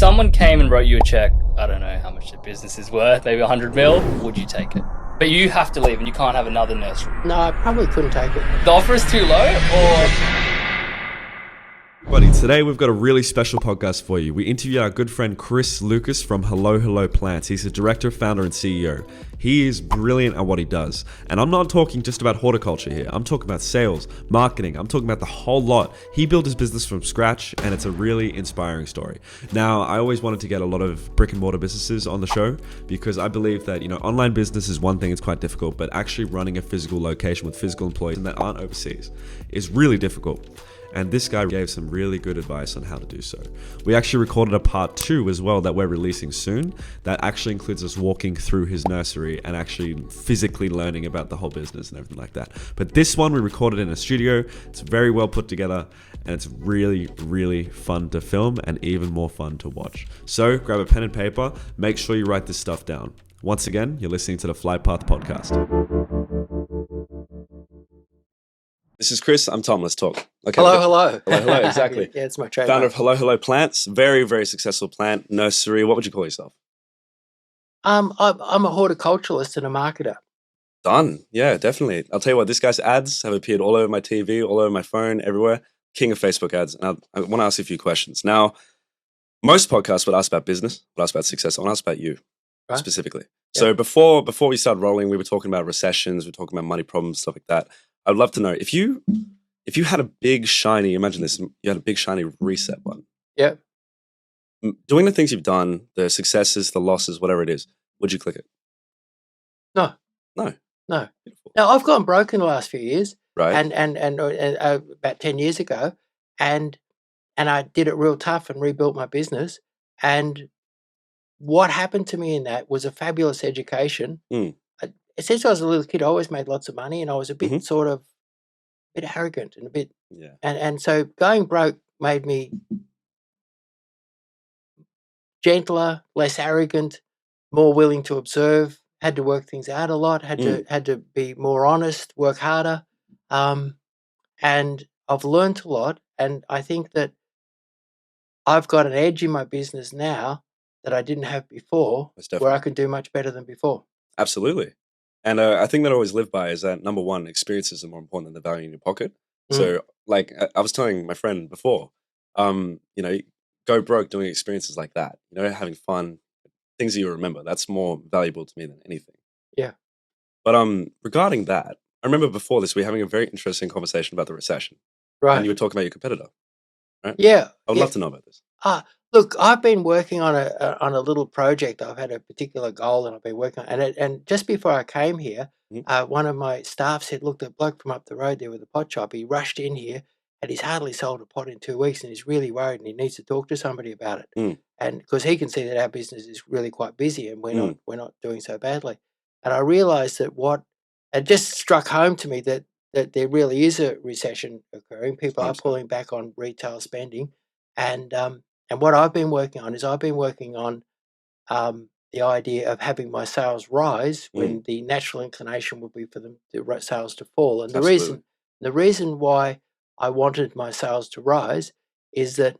someone came and wrote you a check, I don't know how much the business is worth, maybe 100 mil, would you take it? But you have to leave and you can't have another nursery. No, I probably couldn't take it. The offer is too low, or... Buddy, today we've got a really special podcast for you. We interview our good friend Chris Lucas from Hello Plants. He's the director, founder, and CEO. He is brilliant at what he does. And I'm not talking just about horticulture here. I'm talking about sales, marketing. I'm talking about the whole lot. He built his business from scratch, and it's a really inspiring story. Now, I always wanted to get a lot of brick and mortar businesses on the show because I believe that, online business is one thing, it's quite difficult, but actually running a physical location with physical employees that aren't overseas is really difficult. And this guy gave some really good advice on how to do so. We actually recorded a part 2 as well that we're releasing soon that actually includes us walking through his nursery and actually physically learning about the whole business and everything like that. But this one we recorded in a studio. It's very well put together and it's really, really fun to film and even more fun to watch. So grab a pen and paper, make sure you write this stuff down. Once again, you're listening to the Flight Path Podcast. This is Chris. I'm Tom. Let's talk. Okay. Hello. Exactly. Yeah, it's my trademark. Founder of Hello Plants. Very, very successful plant nursery. What would you call yourself? I'm a horticulturalist and a marketer. Done. Yeah, definitely. I'll tell you what. This guy's ads have appeared all over my TV, all over my phone, everywhere. King of Facebook ads. And I want to ask you a few questions. Now, most podcasts would ask about business, would ask about success. I want to ask about you specifically. Yeah. So before we started rolling, we were talking about recessions. We were talking about money problems, stuff like that. I'd love to know if you had a big shiny, imagine this, you had a big shiny reset button. Yeah. Doing the things you've done, the successes, the losses, whatever it is, would you click it? No. Beautiful. Now I've gone broke in the last few years, right? And about 10 years ago, and I did it real tough and rebuilt my business. And what happened to me in that was a fabulous education. Since I was a little kid, I always made lots of money, and I was a bit a bit arrogant and a bit, and so going broke made me gentler, less arrogant, more willing to observe. Had to work things out a lot. Had to be more honest, work harder, and I've learned a lot. And I think that I've got an edge in my business now that I didn't have before, where I can do much better than before. Absolutely. And I think that I always live by is that, number one, experiences are more important than the value in your pocket. So, like I was telling my friend before, go broke doing experiences like that, having fun, things that you remember. That's more valuable to me than anything. Yeah. But regarding that, I remember before this, we were having a very interesting conversation about the recession. Right. And you were talking about your competitor, right? Yeah. I would love to know about this. Look, I've been working on a little project. I've had a particular goal, and I've been working on it. And just before I came here, one of my staff said, "Look, the bloke from up the road there with the pot shop, he rushed in here, and he's hardly sold a pot in 2 weeks, and he's really worried, and he needs to talk to somebody about it." And because he can see that our business is really quite busy, and we're not doing so badly. And I realised that it just struck home to me that there really is a recession occurring. People are pulling back on retail spending, and what I've been working on is the idea of having my sales rise when the natural inclination would be for the sales to fall. And the reason why I wanted my sales to rise is that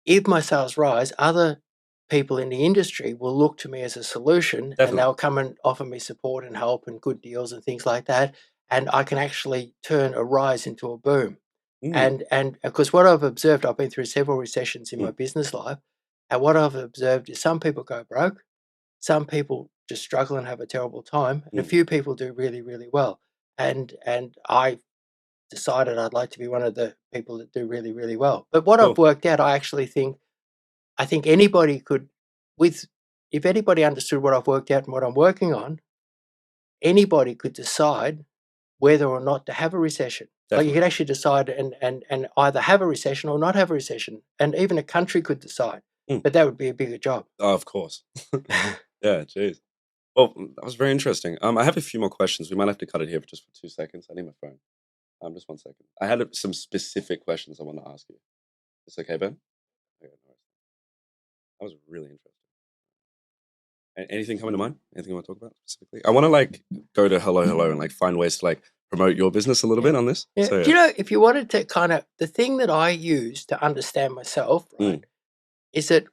if my sales rise, other people in the industry will look to me as a solution. Definitely. And they'll come and offer me support and help and good deals and things like that. And I can actually turn a rise into a boom. And because what I've observed, I've been through several recessions in my business life, and what I've observed is some people go broke, some people just struggle and have a terrible time, and a few people do really, really well. And I decided I'd like to be one of the people that do really, really well. But what I've worked out, I think anybody could, if anybody understood what I've worked out and what I'm working on, anybody could decide whether or not to have a recession. Definitely. Like you could actually decide and either have a recession or not have a recession. And even a country could decide. But that would be a bigger job. Oh, of course. Yeah, geez. Well, that was very interesting. I have a few more questions. We might have to cut it here for 2 seconds. I need my phone. Just 1 second. I had some specific questions I want to ask you. Is it okay, Ben? Okay, nice. That was really interesting. Anything coming to mind? Anything you want to talk about specifically? I want to go to hello and find ways to promote your business a little bit on this. Yeah. So, Do you know, if you wanted to kind of, the thing that I use to understand myself, right, is that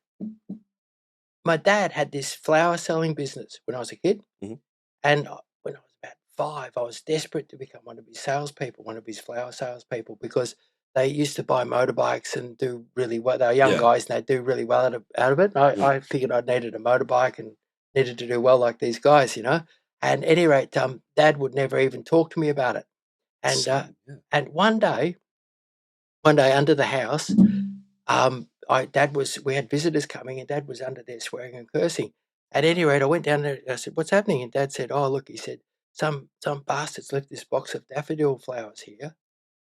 my dad had this flower selling business when I was a kid. Mhm. And when I was about 5, I was desperate to become one of his salespeople, one of his flower salespeople, because they used to buy motorbikes and do really well. They were young guys and they do really well out of it. And I figured I needed a motorbike and needed to do well like these guys, you know. And at any rate, Dad would never even talk to me about it. And and one day under the house, we had visitors coming, and Dad was under there swearing and cursing. At any rate, I went down there. I said, "What's happening?" And Dad said, "Oh, look," he said, "some bastards left this box of daffodil flowers here,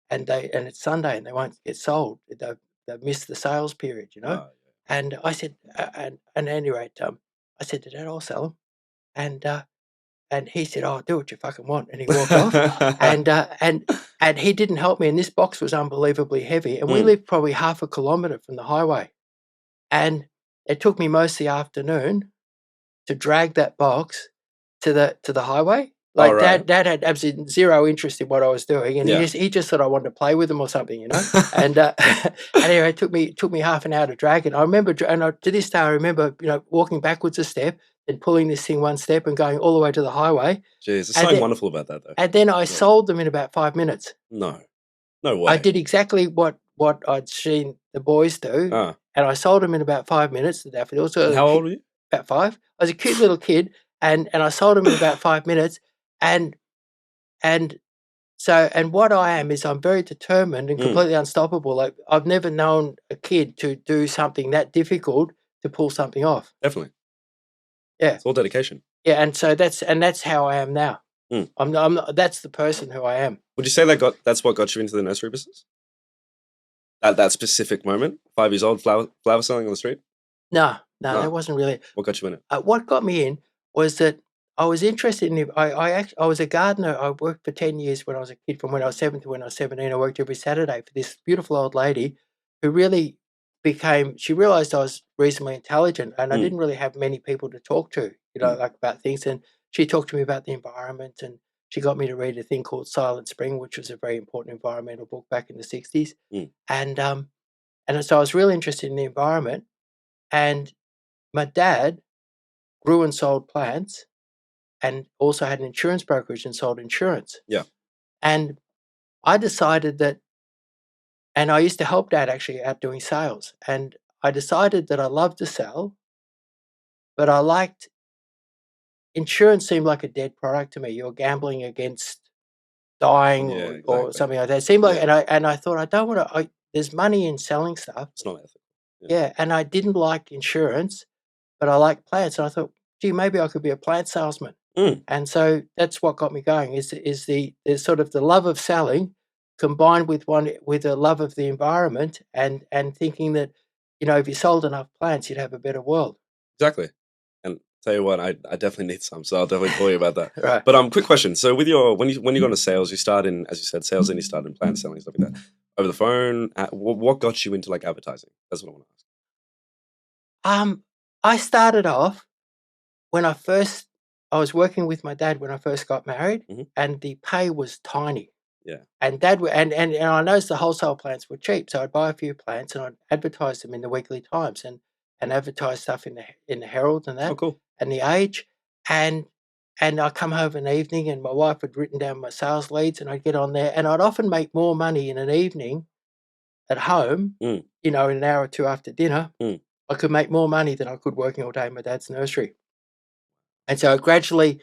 and it's Sunday, and they won't get sold. They've missed the sales period, you know." And I said, and at any rate, I said to Dad, "I'll sell them." And he said, "Oh, do what you fucking want," and he walked off. And he didn't help me. And this box was unbelievably heavy, and we lived probably half a kilometre from the highway. And it took me most of the afternoon to drag that box to the highway. Like Dad had absolutely zero interest in what I was doing, and he just thought I wanted to play with him or something, you know. And anyway, it took me half an hour to drag it. I remember, to this day, I remember, you know, walking backwards a step and pulling this thing one step and going all the way to the highway. Jeez, there's something wonderful about that, though. And then I sold them in about 5 minutes. No way. I did exactly what I'd seen the boys do, and I sold them in about 5 minutes. The daffodils. And how old were you? About 5. I was a cute little kid, and I sold them in about 5 minutes. And what I am is I'm very determined and completely unstoppable. Like, I've never known a kid to do something that difficult to pull something off. Definitely. Yeah, it's all dedication. Yeah, and so that's how I am now. I'm not, that's the person who I am. Would you say that's what got you into the nursery business? That specific moment, 5 years old, flower selling on the street? No, that wasn't really. What got you in it? What got me in was that I was interested in it. I was a gardener. I worked for 10 years when I was a kid. From when I was 7 to when I was 17, I worked every Saturday for this beautiful old lady who really she realized I was reasonably intelligent, and I didn't really have many people to talk to, you know, like about things. And she talked to me about the environment, and she got me to read a thing called Silent Spring, which was a very important environmental book back in the 60s. And so I was really interested in the environment. And my dad grew and sold plants, and also had an insurance brokerage and sold insurance. Yeah. And I decided that, and I used to help Dad actually out doing sales. And I decided that I loved to sell, but I liked insurance. Seemed like a dead product to me. You're gambling against dying or something like that. It seemed like, and I thought, I don't want to. There's money in selling stuff. It's not ethical. Yeah, and I didn't like insurance, but I liked plants. And I thought, gee, maybe I could be a plant salesman. And so that's what got me going. Is the sort of the love of selling, combined with a love of the environment, and thinking that, you know, if you sold enough plants, you'd have a better world. Exactly. And tell you what, I definitely need some, so I'll definitely call you about that. Right. But quick question. So with when you go into sales, you start in, as you said, sales, and you start in plant selling, stuff like that. Over the phone, what got you into like advertising? That's what I want to ask. I started off when I was working with my dad when I first got married, and the pay was tiny. Yeah. And Dad and I noticed the wholesale plants were cheap, so I'd buy a few plants and I'd advertise them in the Weekly Times and advertise stuff in the Herald and that. Oh, cool. And the Age, and I'd come home in the evening, and my wife had written down my sales leads, and I'd get on there, and I'd often make more money in an evening at home, you know, in an hour or two after dinner. I could make more money than I could working all day in my dad's nursery. And so it gradually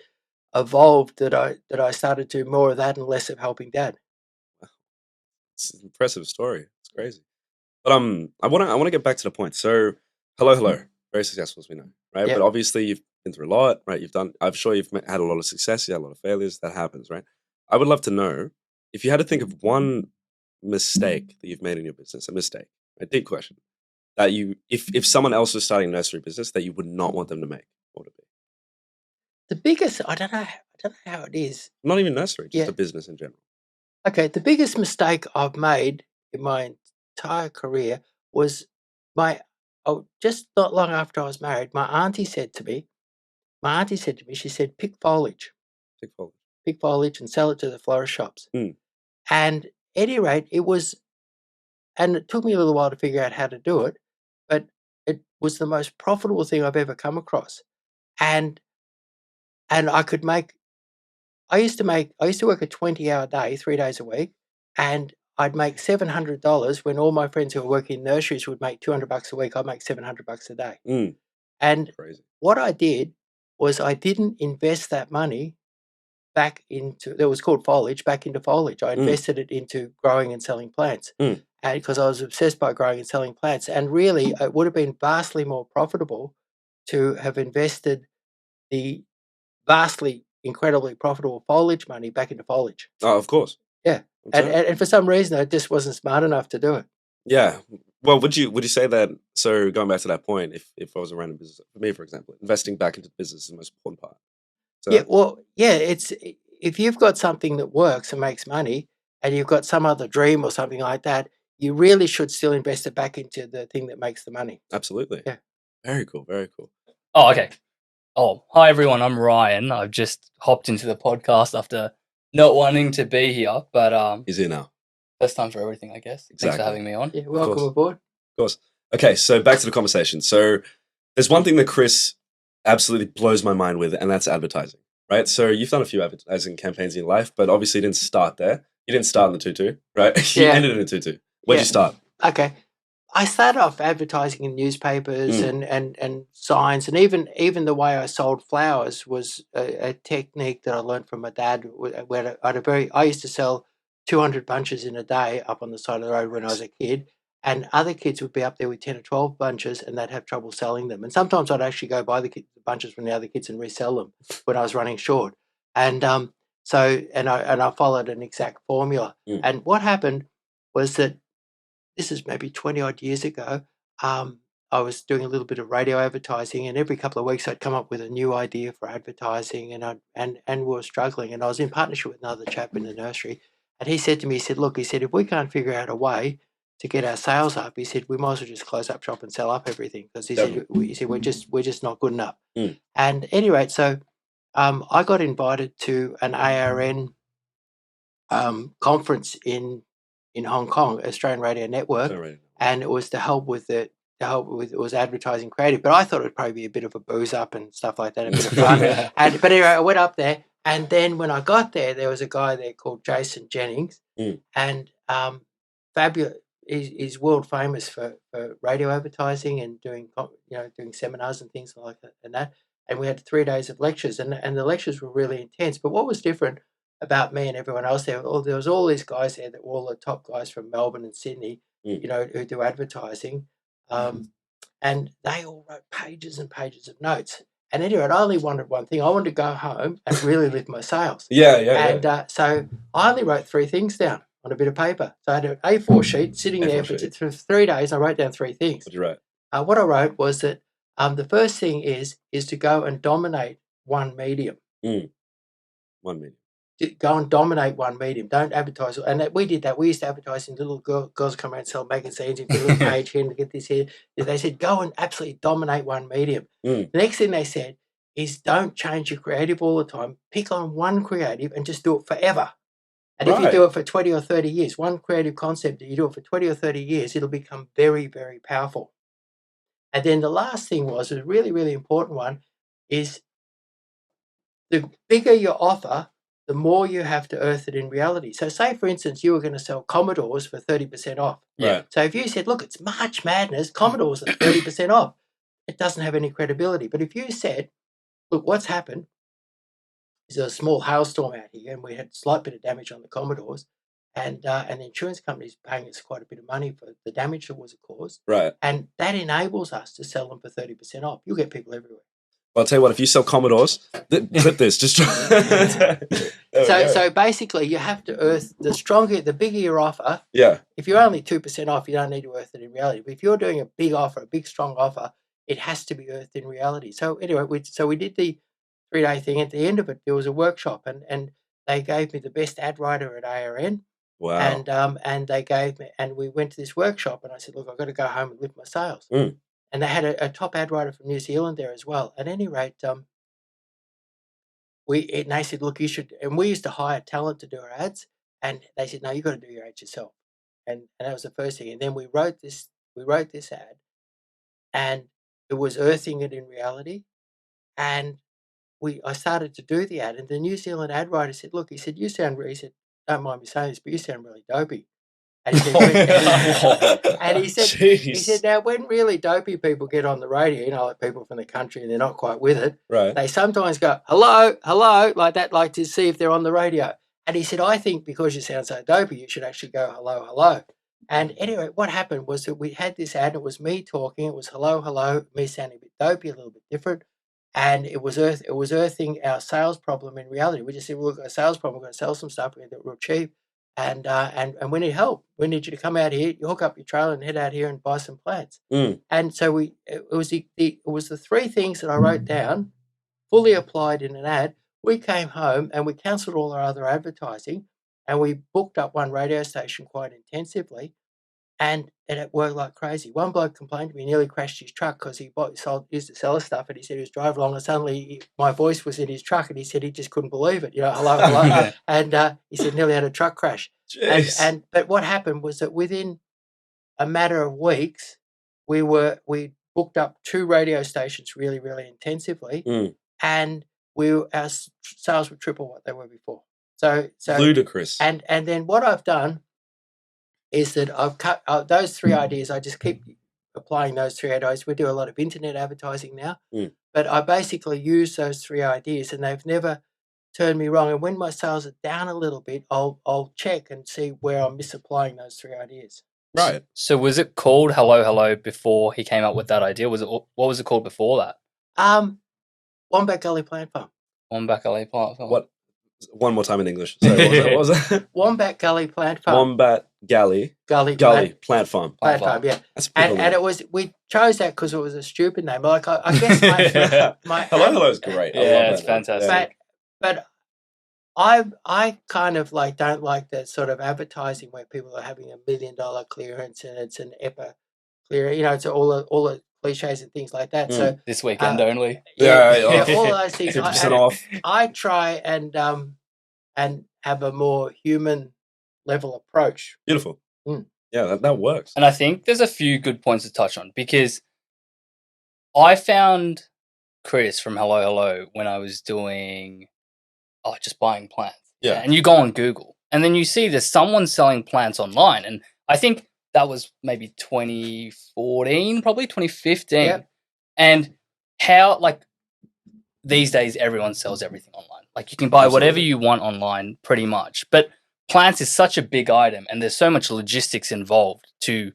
evolved that I started to do more of that and less of helping Dad. It's an impressive story. It's crazy. But I want to get back to the point. So, hello, very successful, as we know, right? Yep. But obviously you've been through a lot, right? I'm sure you've had a lot of success, you had a lot of failures. That happens, right? I would love to know if you had to think of one mistake that you've made in your business, a deep question, that if someone else was starting a nursery business, that you would not want them to make, what would it be? The biggest, I don't know how it is. Not even nursery, just a business in general. Okay, the biggest mistake I've made in my entire career was just not long after I was married, my auntie said to me, she said, pick foliage. Pick foliage. pick foliage and sell it to the florist shops. Mm. And at any rate, and it took me a little while to figure out how to do it, but it was the most profitable thing I've ever come across. And I could make, I used to work a 20-hour day, 3 days a week, and I'd make $700 when all my friends who were working in nurseries would make $200 a week. I'd make $700 a day. Mm. And Crazy. what I did was I didn't invest that money back into, it was called foliage, back into foliage. I invested it into growing and selling plants. And because I was obsessed by growing and selling plants. And really, it would have been vastly more profitable to have invested the vastly, incredibly profitable foliage money back into foliage. Oh, of course. Yeah. And for some reason, I just wasn't smart enough to do it. Yeah. Well, would you say that, so going back to that point, if I was a random business, for me, for example, investing back into the business is the most important part. So, Yeah, well, yeah, it's, if you've got something that works and makes money and you've got some other dream or something like that, you really should still invest it back into the thing that makes the money. Absolutely. Yeah. Very cool. Very cool. Oh, okay. Oh, hi everyone. I'm Ryan. I've just hopped into the podcast after not wanting to be here, but He's here now. first time for everything, I guess. Thanks Exactly. for having me on. Yeah, welcome course. aboard. Of course. Okay, so back to the conversation. So there's one thing that Chris absolutely blows my mind with, and that's advertising, right? So you've done a few advertising campaigns in your life, but obviously you didn't start there. You didn't start in the tutu, right? You Yeah. ended in a tutu. Where'd you start? Okay. I started off advertising in newspapers and signs, and even the way I sold flowers was a technique that I learned from my dad. Where I used to sell 200 bunches in a day up on the side of the road when I was a kid, and other kids would be up there with 10 or 12 bunches, and they'd have trouble selling them. And sometimes I'd actually go buy the bunches from the other kids and resell them when I was running short. And I followed an exact formula. And what happened was that this is maybe 20 odd years ago. I was doing a little bit of radio advertising, and every couple of weeks I'd come up with a new idea for advertising, and we were struggling. And I was in partnership with another chap in the nursery, and he said to me, he said, if we can't figure out a way to get our sales up, he said, we might as well just close up shop and sell up everything, because he said we're just not good enough. And at any rate, so I got invited to an ARN conference in Hong Kong, Australian Radio Network, and it was to help with it was advertising creative. But I thought it'd probably be a bit of a booze up and stuff like that, a bit of fun. But anyway, I went up there, and then when I got there was a guy there called Jason Jennings, and fabulous. He's world famous for radio advertising and doing seminars and things like that. And we had 3 days of lectures, and the lectures were really intense. But what was different about me and everyone else there was all these guys there that were all the top guys from Melbourne and Sydney, who do advertising, and they all wrote pages and pages of notes. And anyway, I only wanted one thing. I wanted to go home and really lift my sales. So I only wrote 3 things down on a bit of paper. So I had an A4 sheet sitting there for 3 days. I wrote down 3 things. What'd you write? What I wrote was that the first thing is to go and dominate one medium. One medium. Go and dominate one medium. Don't advertise. And we did that. We used to advertise, and little girls come around and sell magazines and get a little page here and get this here. They said, go and absolutely dominate one medium. The next thing they said is, don't change your creative all the time. Pick on one creative and just do it forever. And if you do it for 20 or 30 years, one creative concept that you do it for 20 or 30 years, it'll become very, very powerful. And then the last thing was a really, really important one, is the bigger your offer, the more you have to earth it in reality. So say, for instance, you were going to sell Commodores for 30% off. So if you said, look, it's March Madness, Commodores are 30% off, it doesn't have any credibility. But if you said, look, what's happened is a small hailstorm out here, and we had a slight bit of damage on the Commodores, and the insurance company's paying us quite a bit of money for the damage that was caused. And that enables us to sell them for 30% off. You'll get people everywhere. Well, I'll tell you what, if you sell Commodores, clip this. Just So basically, you have to earth the bigger your offer. If you're only 2% off, you don't need to earth it in reality. But if you're doing a big offer, a big strong offer, it has to be earthed in reality. So anyway, we did the 3-day thing. At the end of it, there was a workshop, and they gave me the best ad writer at ARN. Wow. And they gave me, and we went to this workshop, and I said, look, I've got to go home and lift my sales. And they had a top ad writer from New Zealand there as well. At any rate, and they said, look, you should, and we used to hire talent to do our ads, and they said, no, you got to do your ads yourself. And that was the first thing. And then we wrote this ad, and it was earthing it in reality. And I started to do the ad, and the New Zealand ad writer said, look, he said, he said, don't mind me saying this, but you sound really dopey. And he said, he said, now when really dopey people get on the radio, like people from the country and they're not quite with it, they sometimes go, hello, like that, like to see if they're on the radio. And he said, I think because you sound so dopey, you should actually go hello. And anyway, what happened was that we had this ad, and it was me talking, it was hello, me sounding a bit dopey, a little bit different. And it was earthing our sales problem in reality. We just said, well, we've got a sales problem, we're going to sell some stuff, we're going to do it real cheap. And we need help. We need you to come out here, you hook up your trailer and head out here and buy some plants. And so it was the three things that I wrote down, fully applied in an ad. We came home and we cancelled all our other advertising, and we booked up one radio station quite intensively, and it worked like crazy. One bloke complained to me, he nearly crashed his truck because he used to sell us stuff, and he said he was driving along and suddenly my voice was in his truck, and he said he just couldn't believe it, hello. And he said nearly had a truck crash. But what happened was that within a matter of weeks, we booked up 2 radio stations really, really intensively, and our sales were triple what they were before. So ludicrous. And then what I've done is that I've cut those 3 ideas. I just keep applying those 3 ideas. We do a lot of internet advertising now, but I basically use those 3 ideas, and they've never turned me wrong. And when my sales are down a little bit, I'll check and see where I'm misapplying those 3 ideas. Right. So was it called Hello before he came up with that idea? What was it called before that? Wombat Gully Plant Farm. Wombat Gully Plant Farm. What? One more time in English. Sorry, what was it? Wombat Gully Plant Farm. Wombat Gully Plant Farm. Plant Farm, yeah. That's and we chose that because it was a stupid name. Like I guess my hello is great. Yeah, it's fantastic. But I kind of don't like that sort of advertising where people are having $1 million clearance and it's an EPA clear. It's all the cliches and things like that. So this weekend only. Yeah, all those things. 50% off. I try and have a more human level approach. Beautiful. Yeah, that works. And I think there's a few good points to touch on, because I found Chris from Hello when I was doing just buying plants. Yeah. And you go on Google, and then you see there's someone selling plants online, and I think that was maybe 2014, probably 2015. Yep. And how, these days, everyone sells everything online. You can buy whatever you want online pretty much. But plants is such a big item, and there's so much logistics involved to,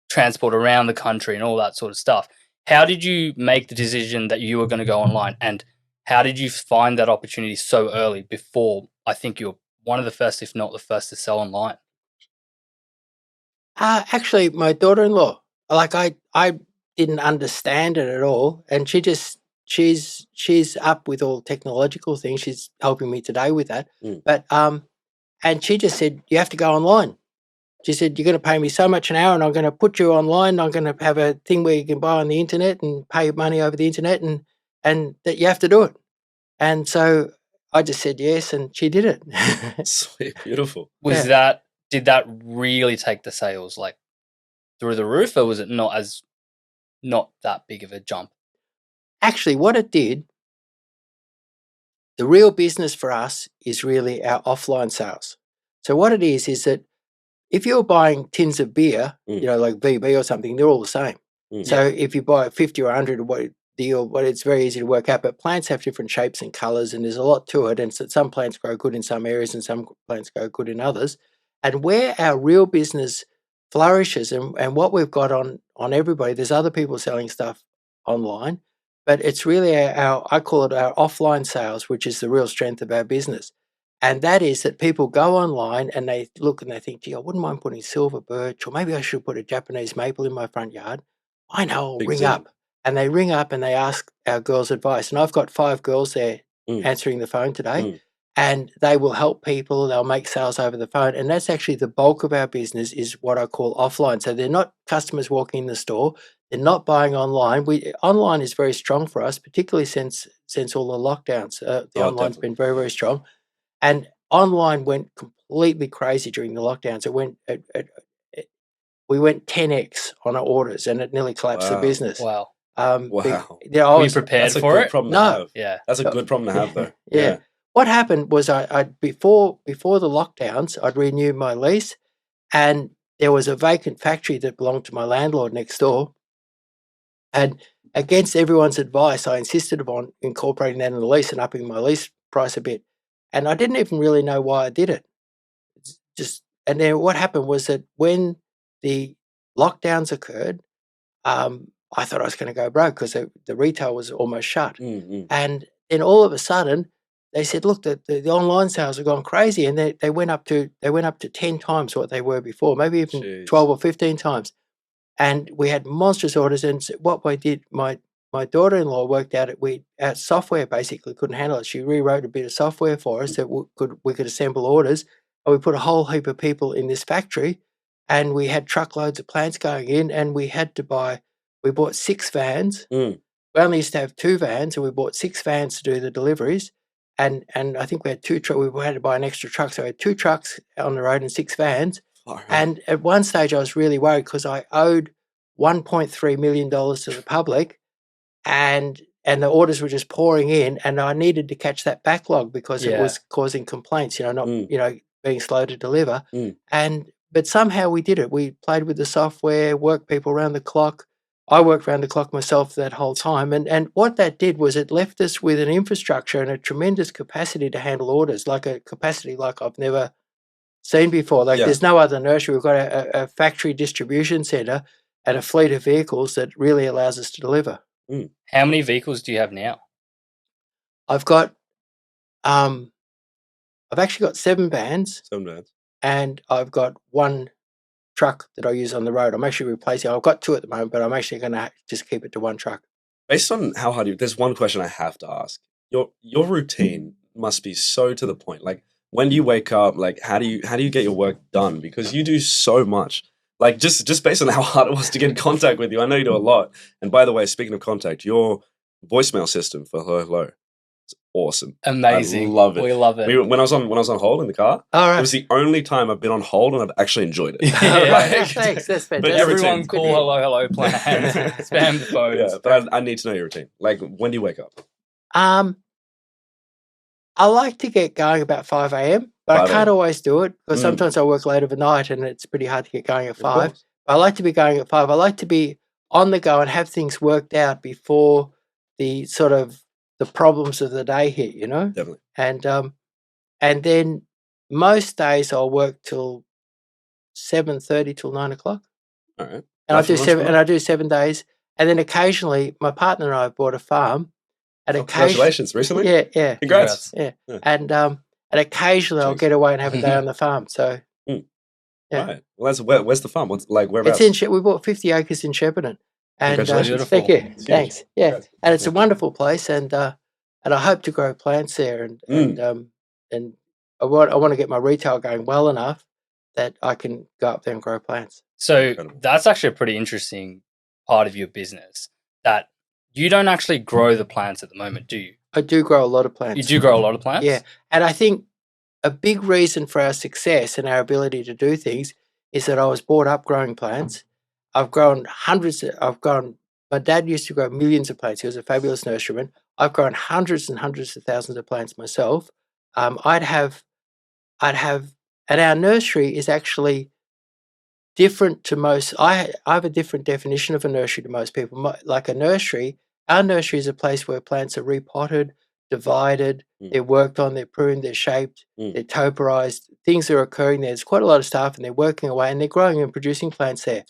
transport around the country and all that sort of stuff. How did you make the decision that you were going to go online? And how did you find that opportunity so early before, I think you're one of the first, if not the first, to sell online? Actually, my daughter-in-law, I didn't understand it at all, and she's up with all technological things. She's helping me today with that. But and she just said, you have to go online. She said, you're going to pay me so much an hour, and I'm going to put you online. I'm going to have a thing where you can buy on the internet and pay money over the internet, and that you have to do it. And so I just said yes, and she did it. Sweet, beautiful. Did that really take the sales through the roof, or was it not that big of a jump? Actually, what it did, the real business for us is really our offline sales. So what it is that if you're buying tins of beer, like VB or something, they're all the same. So if you buy 50 or 100 it's very easy to work out, but plants have different shapes and colours, and there's a lot to it, and so some plants grow good in some areas and some plants grow good in others. And where our real business flourishes, and what we've got on everybody, there's other people selling stuff online, but it's really I call it our offline sales, which is the real strength of our business. And that is that people go online and they look and they think, gee, I wouldn't mind putting silver birch, or maybe I should put a Japanese maple in my front yard. I know, I'll ring up. And they ring up and they ask our girls' advice. And I've got 5 girls there answering the phone today. and they will help people. They'll make sales over the phone, and that's actually the bulk of our business is what I call offline. So they're not customers walking in the store. They're not buying online. Online is very strong for us, particularly since all the lockdowns. The online's been very, very strong, and online went completely crazy during the lockdowns. It went we went 10x on our orders, and it nearly collapsed the business. Wow. Wow. Were you prepared That's a for good it? problem to No. have. Yeah. That's a good problem to have, though. Yeah. What happened was I before the lockdowns, I'd renewed my lease, and there was a vacant factory that belonged to my landlord next door. And against everyone's advice, I insisted upon incorporating that in the lease and upping my lease price a bit. And I didn't even really know why I did it. And then what happened was that when the lockdowns occurred, I thought I was going to go broke because the retail was almost shut. And then all of a sudden, they said, "Look, the online sales have gone crazy," and they went up to 10 times what they were before, maybe even 12 or 15 times. And we had monstrous orders. And what we did, my daughter-in-law worked out our software basically couldn't handle it. She rewrote a bit of software for us that we could assemble orders, and we put a whole heap of people in this factory, and we had truckloads of plants going in, and we bought 6 vans. We only used to have 2 vans, and we bought 6 vans to do the deliveries. And I think we had 2 trucks. We had to buy an extra truck, so we had 2 trucks on the road and 6 vans. And at one stage, I was really worried because I owed $1.3 million to the public, and the orders were just pouring in, and I needed to catch that backlog because it was causing complaints. Not being slow to deliver. But somehow we did it. We played with the software, worked people around the clock. I worked around the clock myself that whole time. And what that did was it left us with an infrastructure and a tremendous capacity to handle orders, like a capacity like I've never seen before. There's no other nursery. We've got a factory distribution centre and a fleet of vehicles that really allows us to deliver. How many vehicles do you have now? I've got, I've actually got 7 vans. 7 vans. And I've got 1 truck that I use on the road. I'm actually replacing. I've got 2 at the moment, but I'm actually going to just keep it to 1 truck. Based on how hard there's one question I have to ask. Your routine must be so to the point. Like, when do you wake up? Like, how do you get your work done? Because you do so much. Like, just based on how hard it was to get in contact with you, I know you do a lot. And by the way, speaking of contact, your voicemail system for Hello is awesome. Amazing. I love it. We love it. When I was on hold in the car, it was the only time I've been on hold and I've actually enjoyed it. Thanks. That's fantastic. But everyone call hello plan. Spam the phones. Yeah, but I need to know your routine. Like, when do you wake up? I like to get going about 5 a.m, but I can't always do it because sometimes I work late overnight and it's pretty hard to get going at 5. But I like to be going at 5. I like to be on the go and have things worked out before the sort of the problems of the day hit, Definitely. And then most days I'll work till 7:30 till 9 o'clock. All right. And I do 7 days. And then occasionally my partner and I have bought a farm. Congratulations! Recently, yeah, congrats, yeah. And occasionally I'll get away and have a day on the farm. So, right. Well, where's the farm? What's whereabouts? It's we bought 50 acres in Shepparton. And Congratulations! Thank you. Thanks. Yeah, congrats. And it's a wonderful place, and I hope to grow plants there, and I want to get my retail going well enough that I can go up there and grow plants. So that's actually a pretty interesting part of your business that. You don't actually grow the plants at the moment, do you? I do grow a lot of plants. You do grow a lot of plants? Yeah. And I think a big reason for our success and our ability to do things is that I was brought up growing plants. I've grown my dad used to grow millions of plants. He was a fabulous nurseryman. I've grown hundreds and hundreds of thousands of plants myself. And our nursery is actually different to most. I have a different definition of a nursery to most people. Like a nursery, our nursery is a place where plants are repotted, divided, they're worked on, they're pruned, they're shaped, they're topiarized. Things are occurring there. There's quite a lot of staff, and they're working away, and they're growing and producing plants there.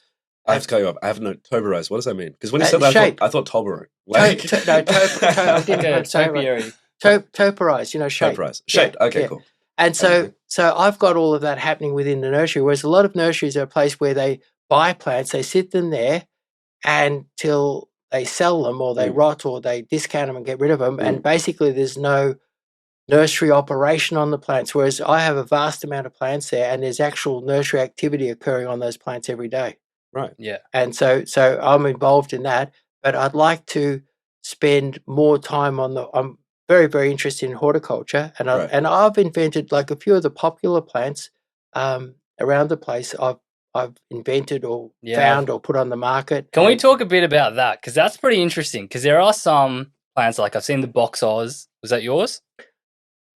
I have to cut you up. I have no topiarized. What does that mean? Because when you said that, I thought topiary. Topiarized, shaped. Topiarized. Shaped. Yeah, okay, yeah. Cool. And so I've got all of that happening within the nursery, whereas a lot of nurseries are a place where they buy plants, they sit them there until they sell them or they rot or they discount them and get rid of them. And basically there's no nursery operation on the plants, whereas I have a vast amount of plants there, and there's actual nursery activity occurring on those plants every day. Right. Yeah. And so I'm involved in that, but I'd like to spend more time on I'm very, very interested in horticulture, and I've invented like a few of the popular plants around the place. I've invented or found or put on the market. Can we talk a bit about that? Because that's pretty interesting. Because there are some plants, like I've seen the box Oz. Was that yours?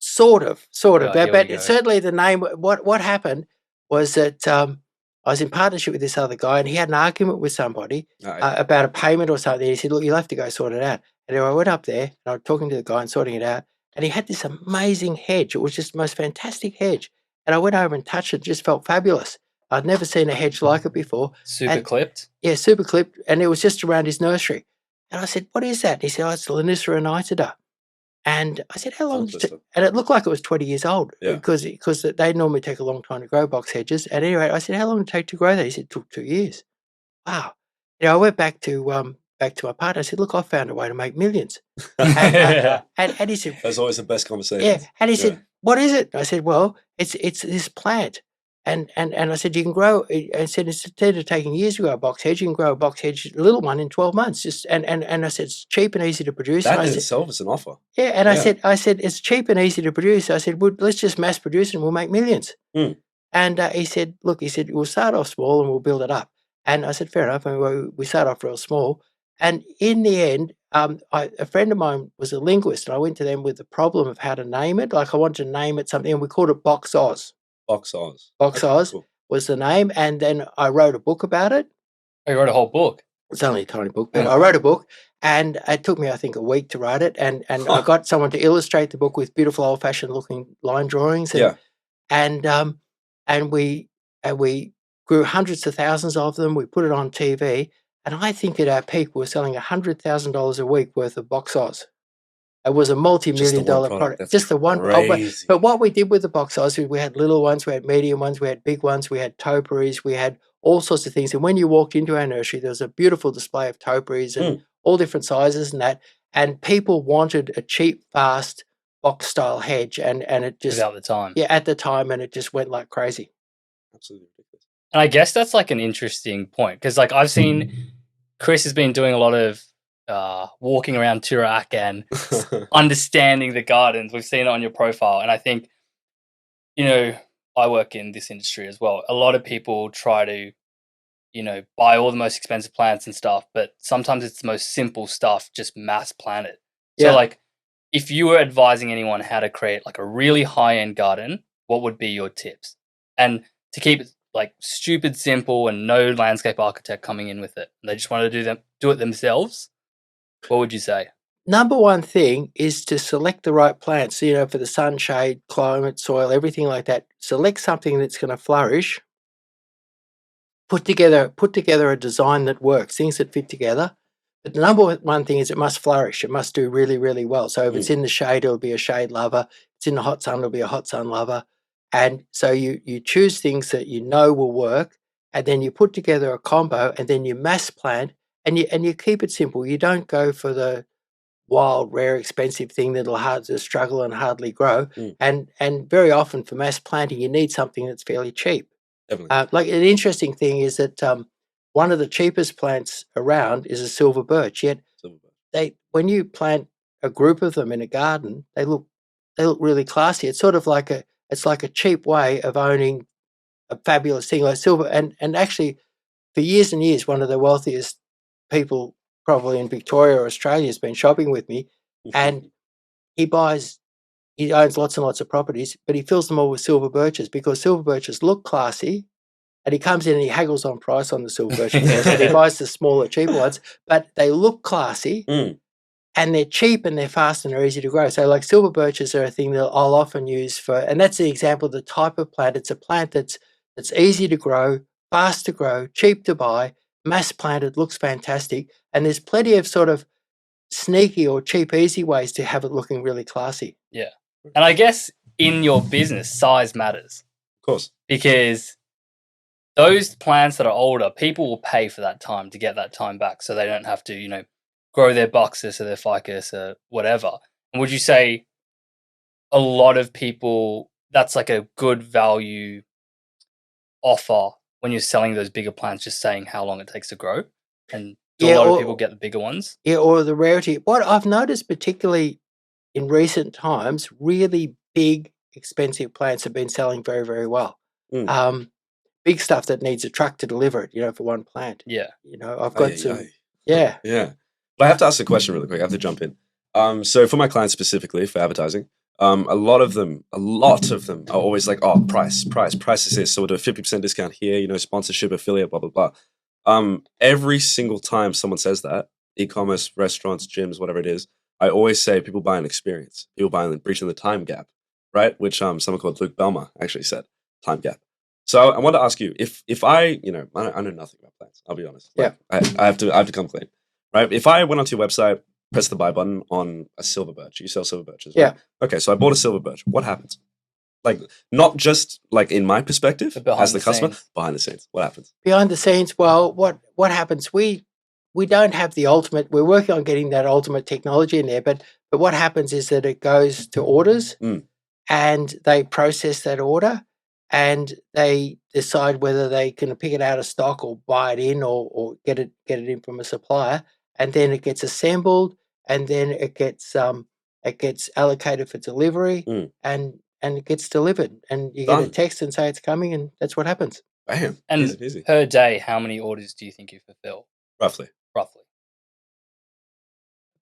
Sort of. Oh, But certainly the name. What happened was that I was in partnership with this other guy, and he had an argument with somebody about a payment or something. He said, "Look, you'll have to go sort it out." And I went up there, and I was talking to the guy and sorting it out. And he had this amazing hedge. It was just the most fantastic hedge. And I went over and touched it. It just felt fabulous. I'd never seen a hedge like it before. Super clipped? Yeah, super clipped. And it was just around his nursery. And I said, "What is that?" And he said, "Oh, it's Lanissera nitida." And I said, "How long did it?" And it looked like it was 20 years old because they normally take a long time to grow box hedges. And anyway, I said, "How long did it take to grow that?" He said, "It took 2 years." Wow. I went back to my partner. I said, "Look, I found a way to make millions." And he said, "That's always the best conversation." Yeah. And he said, "What is it?" I said, "Well, it's this plant." And I said, "You can grow." I said, "Instead of taking years to grow a box hedge, you can grow a box hedge, a little one, in 12 months." Just and I said, "It's cheap and easy to produce." That in itself is an offer. Yeah, and I said, "It's cheap and easy to produce." I said, "Well, let's just mass produce it and we'll make millions." And he said, "Look," he said, "we'll start off small and we'll build it up." And I said, "Fair enough." And we started off real small. And in the end, a friend of mine was a linguist, and I went to them with the problem of how to name it. Like I wanted to name it something, and we called it Box Oz. Box Oz. Box Oz was the name. And then I wrote a book about it. Oh, you wrote a whole book? It's only a tiny book, but I wrote a book, and it took me, I think, a week to write it. And I got someone to illustrate the book with beautiful old-fashioned looking line drawings. And we grew hundreds of thousands of them. We put it on TV, and I think at our peak we were selling $100,000 a week worth of Box Oz. It was a multi-million-dollar product. Just the one. But what we did with the Box Oz, we had little ones, we had medium ones, we had big ones, we had topiaries, we had all sorts of things. And when you walked into our nursery, there was a beautiful display of topiaries and all different sizes and that. And people wanted a cheap, fast box-style hedge, and it just at the time. Yeah, at the time, and it just went like crazy. Absolutely ridiculous. And I guess that's like an interesting point, because like I've seen Chris has been doing a lot of walking around Turak and understanding the gardens. We've seen it on your profile, and I think, I work in this industry as well. A lot of people try to, buy all the most expensive plants and stuff, but sometimes it's the most simple stuff, just mass plant it. So like, if you were advising anyone how to create like a really high-end garden, what would be your tips? And to keep it like stupid simple and no landscape architect coming in with it, they just want to do it themselves, what would you say? Number one thing is to select the right plants, for the sunshade, climate, soil, everything like that. Select something that's going to flourish. Put together a design that works, things that fit together. But the number one thing is it must flourish. It must do really, really well. So if it's in the shade, it'll be a shade lover. If it's in the hot sun, it'll be a hot sun lover. And so you choose things that will work, and then you put together a combo, and then you mass plant, and you keep it simple. You don't go for the wild, rare, expensive thing that'll hard to struggle and hardly grow. And very often for mass planting, you need something that's fairly cheap. Like an interesting thing is that one of the cheapest plants around is a silver birch. Yet when you plant a group of them in a garden, they look really classy. It's sort of like a cheap way of owning a fabulous thing like silver. And actually, for years and years, one of the wealthiest people probably in Victoria or Australia has been shopping with me, and he owns lots and lots of properties, but he fills them all with silver birches because silver birches look classy, and he comes in and he haggles on price on the silver birches. And he buys the smaller, cheaper ones, but they look classy, and they're cheap and they're fast and they're easy to grow. So like silver birches are a thing that I'll often use and that's the example of the type of plant. It's a plant that's easy to grow, fast to grow, cheap to buy, mass planted, looks fantastic, and there's plenty of sort of sneaky or cheap, easy ways to have it looking really classy. Yeah. And I guess in your business, size matters. Of course. Because those plants that are older, people will pay for that time to get that time back so they don't have to, grow their boxus or their ficus or whatever. And would you say a lot of people, that's like a good value offer when you're selling those bigger plants, just saying how long it takes to grow. And a lot of people get the bigger ones. Yeah, or the rarity. What I've noticed, particularly in recent times, really big, expensive plants have been selling very, very well. Big stuff that needs a truck to deliver it, for one plant. Yeah. I've got some. Yeah. But I have to ask the question really quick. I have to jump in. So for my clients specifically for advertising, a lot of them are always like, oh, price is this. So we'll do a 50% discount here, sponsorship, affiliate, blah, blah, blah. Every single time someone says that, e-commerce, restaurants, gyms, whatever it is, I always say people buy an experience. People buy breaching the time gap, right? Which someone called Luke Belmer actually said, time gap. So I want to ask you, if I know nothing about plants, I'll be honest. Yeah. I have to come clean, right? If I went onto your website, press the buy button on a silver birch, you sell silver birches, right? Yeah. Okay, so I bought a silver birch. What happens? Like, not just like in my perspective as the customer, behind the scenes, what happens? Behind the scenes, well, what happens? We don't have the ultimate. We're working on getting that ultimate technology in there, but what happens is that it goes to orders, and they process that order, and they decide whether they can pick it out of stock or buy it in or get it in from a supplier, and then it gets assembled, and then it gets allocated for delivery, and it gets delivered, and you get a text and say it's coming, and that's what happens. Bam. And easy. Per day, how many orders do you think you fulfill? Roughly.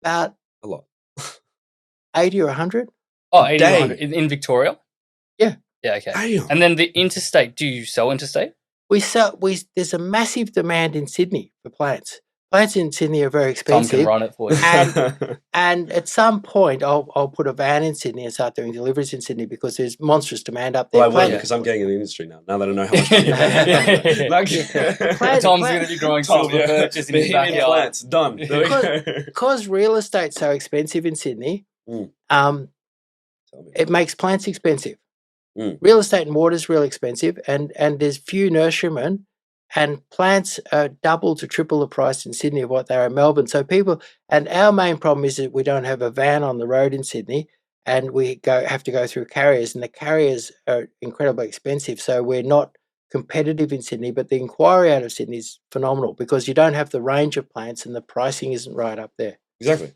About a lot. 80 or 100. Oh, 80 or 100 in Victoria? Yeah. Yeah, okay. Damn. And then the interstate, do you sell interstate? There's a massive demand in Sydney for plants. Plants in Sydney are very expensive. Tom can run it for you. And at some point, I'll put a van in Sydney and start doing deliveries in Sydney because there's monstrous demand up there. Well, I will, because I'm getting in the industry now that I know how much money Tom's going to be growing silver birches in his backyard. Plants, done. Because real estate's so expensive in Sydney, it makes plants expensive. Real estate and water is real expensive, and there's few nurserymen, and plants are double to triple the price in Sydney of what they are in Melbourne. So and our main problem is that we don't have a van on the road in Sydney, and we have to go through carriers, and the carriers are incredibly expensive. So we're not competitive in Sydney, but the inquiry out of Sydney is phenomenal because you don't have the range of plants and the pricing isn't right up there. Exactly.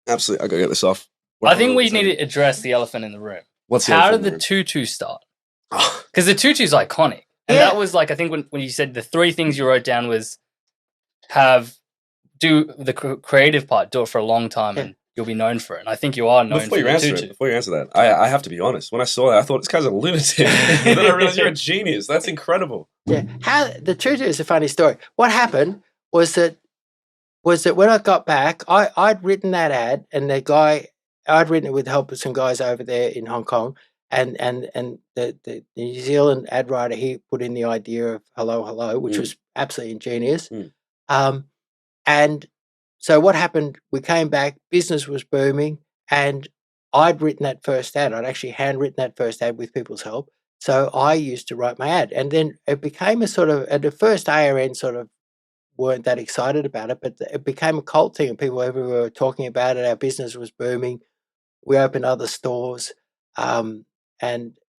Absolutely. I got to get this off. I think we need to address the elephant in the room. How did the tutu start? Because the tutu's iconic. And that was like, I think when you said the three things you wrote down was do the creative part, do it for a long time, and you'll be known for it. And I think you are known for the tutu. Before you answer that, I have to be honest. When I saw that, I thought, this guy's a lunatic. And then I realized you're a genius. That's incredible. Yeah. The tutu is a funny story. What happened was that when I got back, I'd written that ad, and I'd written it with the help of some guys over there in Hong Kong. And the New Zealand ad writer, he put in the idea of hello, which was absolutely ingenious. And so what happened, we came back, business was booming, and I'd written that first ad. I'd actually handwritten that first ad with people's help. So I used to write my ad. And then it became a sort of, at the first ARN sort of weren't that excited about it, but it became a cult thing and people everywhere were talking about it. Our business was booming. We opened other stores. And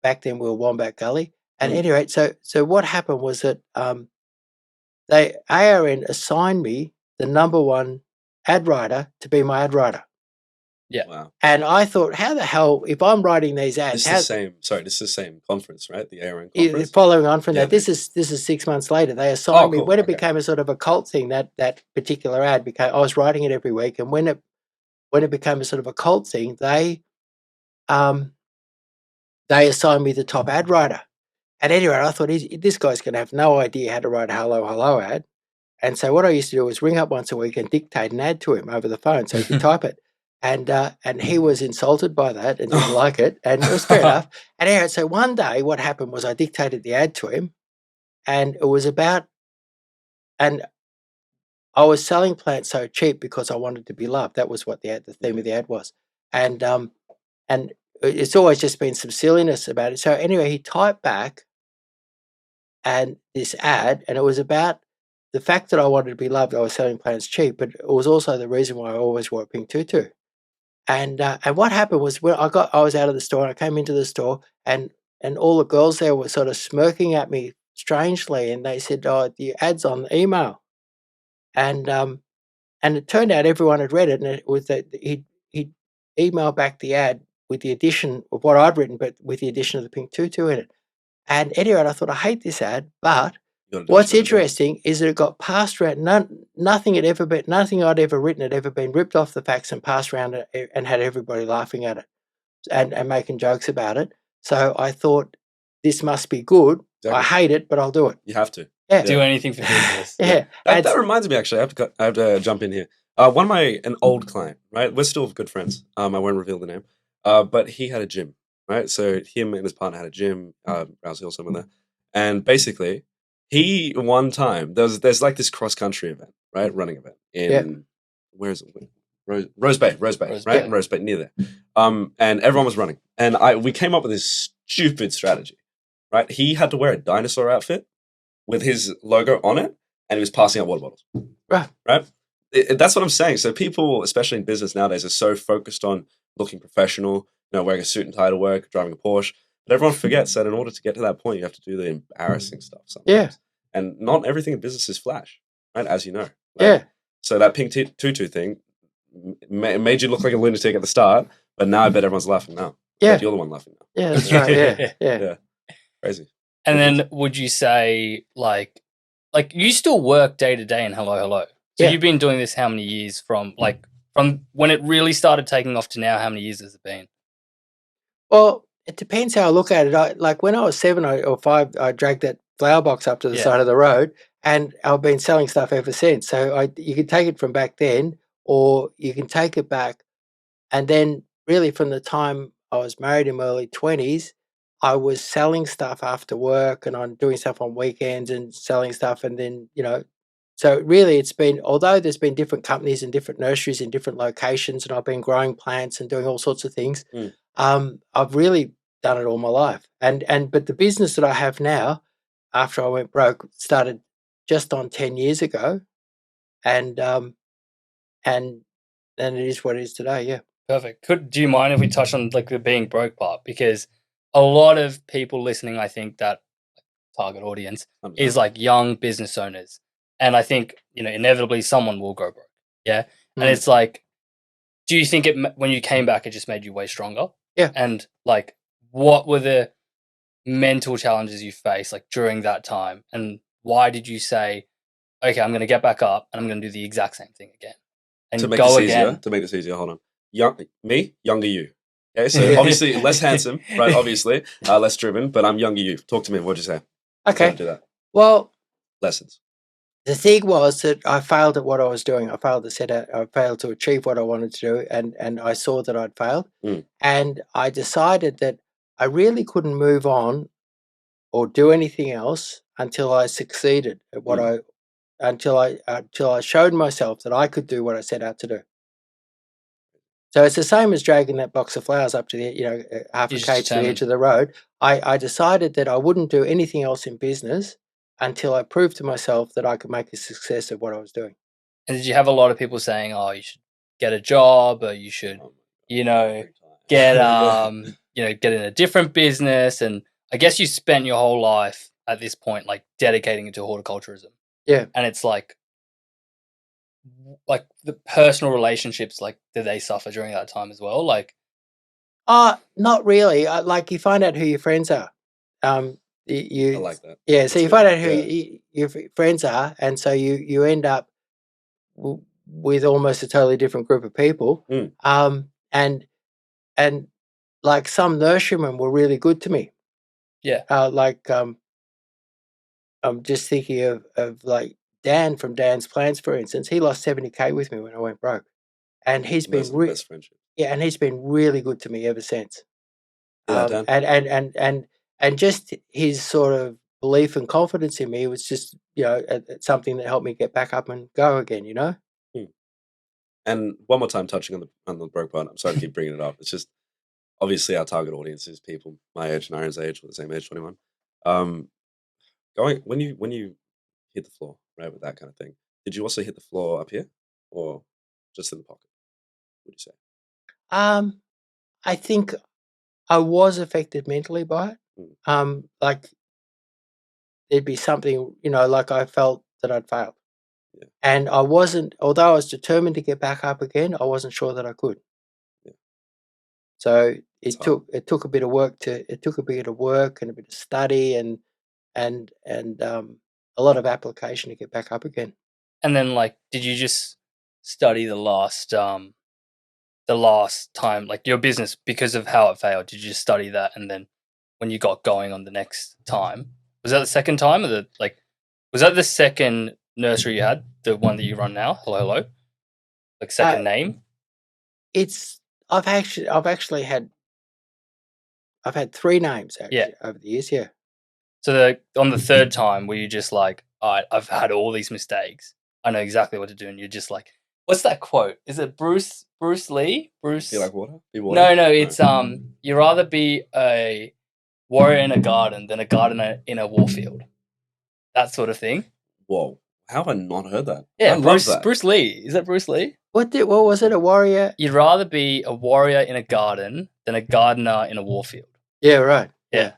back then we were Wombat Gully. And anyway, so what happened was that ARN assigned me the number one ad writer to be my ad writer. Yeah. Wow. And I thought, how the hell, if I'm writing these ads, this is the same conference, right? The ARN conference. Following on from that, this is 6 months later. They assigned me when it became a sort of a cult thing. That particular ad became. I was writing it every week, and when it became a sort of a cult thing, they assigned me the top ad writer. And anyway, I thought, this guy's going to have no idea how to write a hello ad. And so what I used to do was ring up once a week and dictate an ad to him over the phone so he could type it. And he was insulted by that and didn't like it. And it was fair enough. And anyway, so one day what happened was I dictated the ad to him, and it was about, and I was selling plants so cheap because I wanted to be loved. That was what the theme of the ad was. And it's always just been some silliness about it. So anyway, he typed back and this ad, and it was about the fact that I wanted to be loved. I was selling plants cheap, but it was also the reason why I always wore a pink tutu. And what happened was when I was out of the store and I came into the store and all the girls there were sort of smirking at me strangely, and they said, "Oh, the ad's on the email," and it turned out everyone had read it, and it was that he'd emailed back the ad with the addition of what I'd written, but with the addition of the pink tutu in it. And anyway, I thought, I hate this ad, but what's interesting is that it got passed around. Nothing I'd ever written had ever been ripped off the facts and passed around and had everybody laughing at it and making jokes about it. So I thought, this must be good. Exactly. I hate it, but I'll do it. You have to. Yeah. Do anything for business. Yeah. That reminds me, actually, I have to jump in here. An old client, right? We're still good friends. I won't reveal the name. But he had a gym, right? So him and his partner had a gym, Rouse Hill, somewhere there. And basically, he one time there's like this cross country event, right? Running event in where is it? Rose Bay, right? Bay. Rose Bay, near there. And everyone was running, and we came up with this stupid strategy, right? He had to wear a dinosaur outfit with his logo on it, and he was passing out water bottles. Right? That's what I'm saying. So people, especially in business nowadays, are so focused on looking professional, wearing a suit and tie to work, driving a Porsche. But everyone forgets that in order to get to that point, you have to do the embarrassing stuff sometimes. Yeah. And not everything in business is flash, right? As you know. Yeah. So that pink tutu thing made you look like a lunatic at the start, but now I bet everyone's laughing now. Yeah. But you're the one laughing now. Yeah, that's right. Yeah. Crazy. And then would you say like you still work day to day in Hello Hello? So you've been doing this how many years from when it really started taking off to now? How many years has it been? Well, it depends how I look at it. Like when I was 7 or 5, I dragged that flower box up to the side of the road, and I've been selling stuff ever since. So you can take it from back then, or you can take it back, and then really from the time I was married in my early 20s, I was selling stuff after work, and I'm doing stuff on weekends and selling stuff, and then so really it's been, although there's been different companies and different nurseries in different locations, and I've been growing plants and doing all sorts of things. I've really done it all my life, but the business that I have now, after I went broke, started just on 10 years ago, and it is what it is today. Yeah. Perfect. Do you mind if we touch on like the being broke part? Because a lot of people listening, I think that target audience is like young business owners, and I think inevitably someone will go broke. Yeah, and it's like, do you think when you came back, it just made you way stronger? Yeah. And like, what were the mental challenges you faced like during that time, and why did you say, okay, I'm going to get back up and I'm going to do the exact same thing again and to make go this again? To make this easier, hold on. Younger you. Okay, so obviously less handsome, right? Obviously, less driven, but I'm younger you. Talk to me. What'd you say? Okay. Do that. Well, lessons. The thing was that I failed at what I was doing. I failed to achieve what I wanted to do, and I saw that I'd failed. And I decided that I really couldn't move on or do anything else until I succeeded at what until I showed myself that I could do what I set out to do. So it's the same as dragging that box of flowers up to the half a k to the edge of the road. I decided that I wouldn't do anything else in business until I proved to myself that I could make a success of what I was doing. And did you have a lot of people saying, "Oh, you should get a job, or you should, get get in a different business"? And I guess you spent your whole life at this point like dedicating it to horticulturism. Yeah, and it's like the personal relationships, like, did they suffer during that time as well? Like, not really. Like you find out who your friends are. I like that. Yeah, so you find out who your friends are, and so you end up with almost a totally different group of people. And like some nurserymen were really good to me. Yeah. I'm just thinking of like Dan from Dan's Plants, for instance. He lost 70K with me when I went broke, and he's been best friendship. Yeah, and he's been really good to me ever since. Dan. And just his sort of belief and confidence in me was just something that helped me get back up and go again. And one more time, touching on the broke part. I'm sorry to keep bringing it up. It's just obviously our target audience is people my age and Aaron's age, with the same age, 21. When you hit the floor, right, with that kind of thing, did you also hit the floor up here, or just in the pocket? Would you say? I think I was affected mentally by it. Like there'd be something, like I felt that I'd failed. Yeah. And I wasn't, although I was determined to get back up again, I wasn't sure that I could. Yeah. So it took a bit of work and a bit of study and a lot of application to get back up again. And then, like, did you just study the last time, like your business, because of how it failed? Did you just study that, and then when you got going on the next time, was that the second time, or was that the second nursery you had, the one that you run now? Hello, like second name? I've had 3 names actually over the years. Yeah. So on the third time, were you just like, all right, I've had all these mistakes, I know exactly what to do, and you're just like, what's that quote? Is it Bruce Lee? Bruce? Be like water? Be water? No, it's you'd rather be a warrior in a garden than a gardener in a warfield. That sort of thing. Whoa. How have I not heard that? Yeah, I love that. Bruce Lee. Is that Bruce Lee? What was it? A warrior? You'd rather be a warrior in a garden than a gardener in a warfield. Yeah, right. Yeah.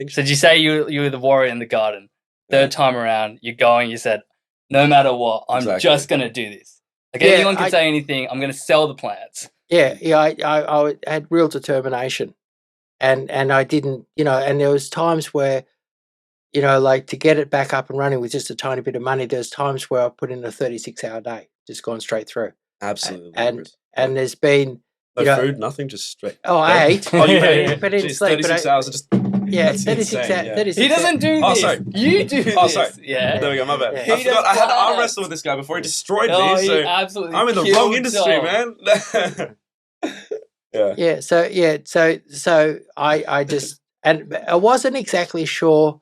So did you say you were the warrior in the garden? Third time around, you said, no matter what, I'm just going to do this. Like anyone can say anything, I'm going to sell the plants. Yeah, I had real determination. And I didn't, and there was times where, like to get it back up and running with just a tiny bit of money, there's times where I put in a 36-hour day, just gone straight through. Absolutely. And there's been... No food, nothing, just straight. Oh, I ate. Oh, you ate? But in sleep. 36 hours of just... Yeah, 36 hours. Yeah. 36 he doesn't do this. Oh, sorry. You do this. Oh, sorry. Yeah. There we go, my bad. Yeah. I forgot I had to arm wrestle with this guy before he destroyed me. So absolutely I'm in the wrong industry, man. Yeah. So I just... And I wasn't exactly sure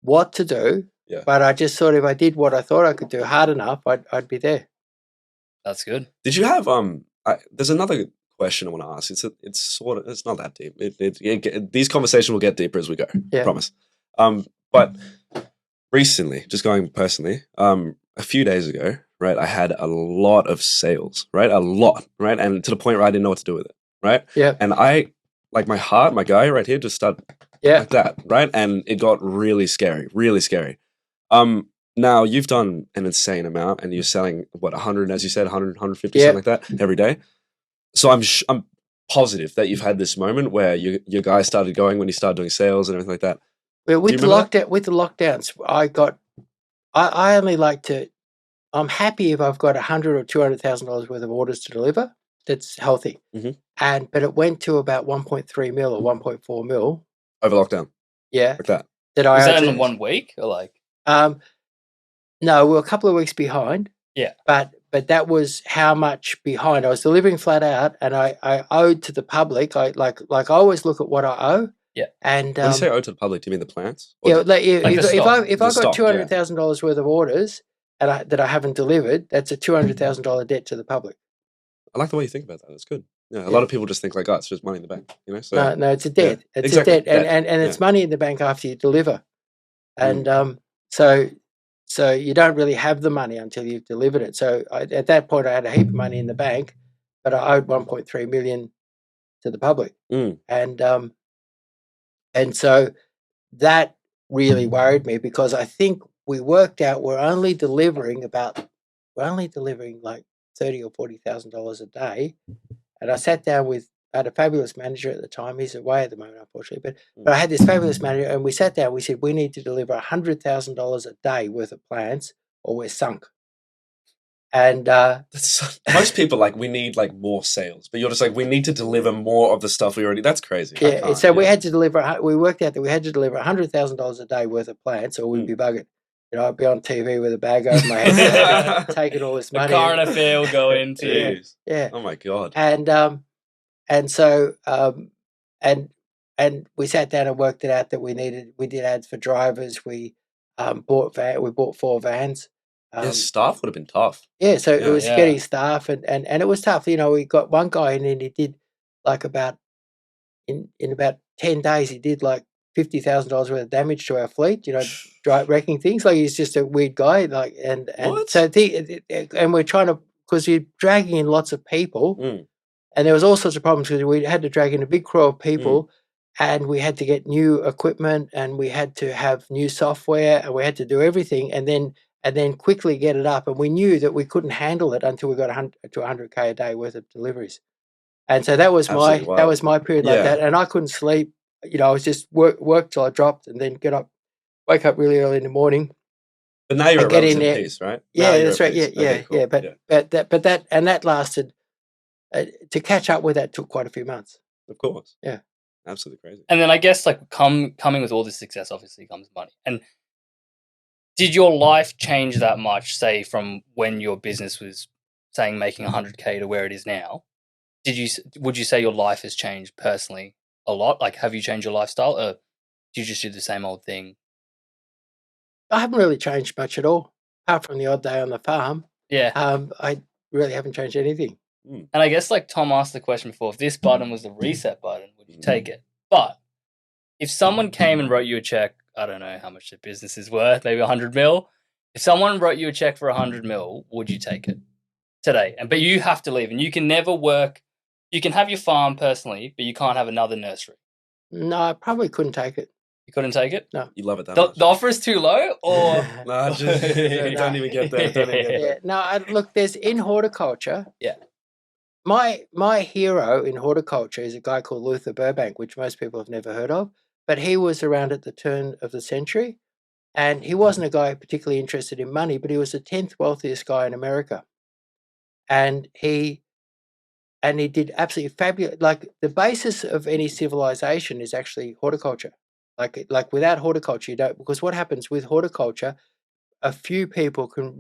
what to do, but I just thought if I did what I thought I could do hard enough, I'd be there. That's good. Did you have there's another question I want to ask. It's not that deep. These conversations will get deeper as we go. Yeah. I promise. But recently, just going personally, a few days ago, right, I had a lot of sales, right, and to the point where I didn't know what to do with it, right. Yeah. And I, like my guy right here, just started like that, right, and it got really scary. Now you've done an insane amount, and you're selling 100, as you said, 100, 150, something like that every day. So I'm positive that you've had this moment where your guy started going when you started doing sales and everything like that. Well, with the lockdowns, I only like to. I'm happy if I've got $100,000 or $200,000 worth of orders to deliver. That's healthy. Mm-hmm. But it went to about 1.3 mil or 1.4 mil over lockdown. Yeah, like that. Was that in 1 week or like? No, we're a couple of weeks behind. Yeah, but that was how much behind. I was delivering flat out, and I owed to the public. I always look at what I owe. Yeah. And when you say owe to the public, do you mean the plants? Yeah, if I got $200,000 worth of orders and that I haven't delivered, that's a $200,000 debt to the public. I like the way you think about that. That's good. Yeah, a lot of people just think like, oh, it's just money in the bank, So no, it's a debt. Yeah, it's a debt, and it's money in the bank after you deliver, and so you don't really have the money until you've delivered it. So at that point, I had a heap of money in the bank, but I owed 1.3 million to the public, and so that really worried me because I think we worked out we're only delivering like $30,000 or $40,000 a day, and I sat down I had a fabulous manager at the time. He's away at the moment, unfortunately, but I had this fabulous manager, and we sat down. We said we need to deliver $100,000 a day worth of plants, or we're sunk. And most people we need more sales, but you're just we need to deliver more of the stuff we already. That's crazy. Yeah, so we had to deliver. We worked out that we had to deliver $100,000 a day worth of plants, or we'd be buggered. I'd be on TV with a bag over my head, taking all this money. The current affair will go into. Yeah. Oh my god. And so and we sat down and worked it out that we did ads for drivers. We bought 4 vans. Staff would have been tough. Yeah, so it was getting staff and it was tough. We got one guy in and he did in about 10 days he did $50,000 worth of damage to our fleet, wrecking things. He's just a weird guy. And what? So and we're trying to, because you're dragging in lots of people. And there was all sorts of problems because we had to drag in a big crew of people and we had to get new equipment and we had to have new software and we had to do everything and then quickly get it up. And we knew that we couldn't handle it until we got 100 to 100K a day worth of deliveries. And so that was my period like that. And I couldn't sleep. I was just work till I dropped and then wake up really early in the morning. But now you're at relative peace, right? Yeah, that's right. Yeah. But that lasted. To catch up with that took quite a few months. Of course. Yeah. Absolutely crazy. And then I guess like coming with all this success obviously comes money. And did your life change that much, say, from when your business was saying making 100K to where it is now? Would you say your life has changed personally a lot? Like, have you changed your lifestyle, or do you just do the same old thing? I haven't really changed much at all, apart from the odd day on the farm. Yeah. I really haven't changed anything. And I guess like Tom asked the question before, if this button was the reset button, would you take it? But if someone came and wrote you a check, I don't know how much the business is worth, maybe 100 mil. If someone wrote you a check for 100 mil, would you take it today? But you have to leave and you can never work. You can have your farm personally, but you can't have another nursery. No, I probably couldn't take it. You couldn't take it? No. You love it that much. The offer is too low, or no, just don't even get there. Yeah. No, look, there's in horticulture. Yeah. My hero in horticulture is a guy called Luther Burbank, which most people have never heard of, but he was around at the turn of the century, and he wasn't a guy particularly interested in money, but he was the 10th wealthiest guy in America, and he did absolutely fabulous. Like the basis of any civilization is actually horticulture. Like without horticulture, you don't, because what happens with horticulture, a few people could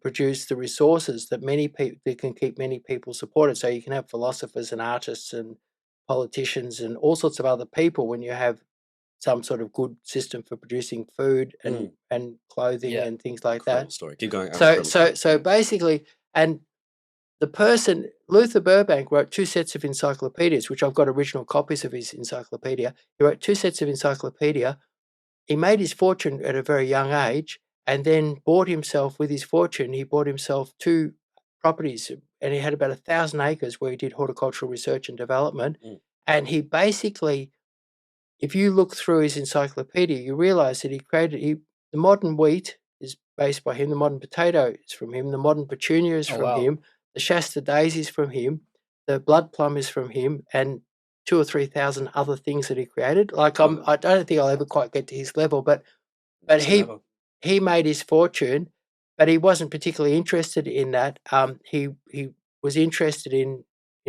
produce the resources that can keep many people supported. So you can have philosophers and artists and politicians and all sorts of other people when you have some sort of good system for producing food and clothing and things like that. Story. Keep going. So basically, and the person, Luther Burbank, wrote 2 sets of encyclopedias, which I've got original copies of his encyclopedia. He wrote 2 sets of encyclopedia. He made his fortune at a very young age and then bought himself, with his fortune, he bought himself 2 properties, and he had about 1,000 acres where he did horticultural research and development. And he basically, if you look through his encyclopedia, you realize that the modern wheat is based by him, the modern potato is from him, the modern petunia is from him, the Shasta daisy is from him, the blood plum is from him, and 2,000 or 3,000 other things that he created. Like I don't think I'll ever quite get to his level, but he made his fortune, but he wasn't particularly interested in that. He was interested in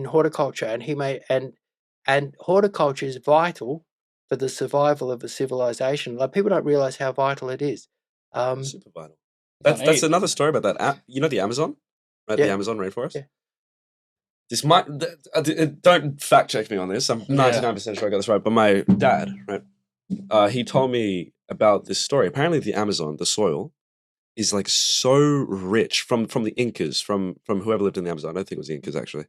horticulture, and horticulture is vital for the survival of a civilization. Like people don't realize how vital it is. Super vital. That's another story about that. You know the Amazon, right? The Amazon rainforest. Yeah. This might don't fact check me on this. I'm 99% sure I got this right. But my dad, right, he told me about this story. Apparently, the Amazon, the soil, is like so rich from the Incas, from whoever lived in the Amazon. I don't think it was the Incas actually.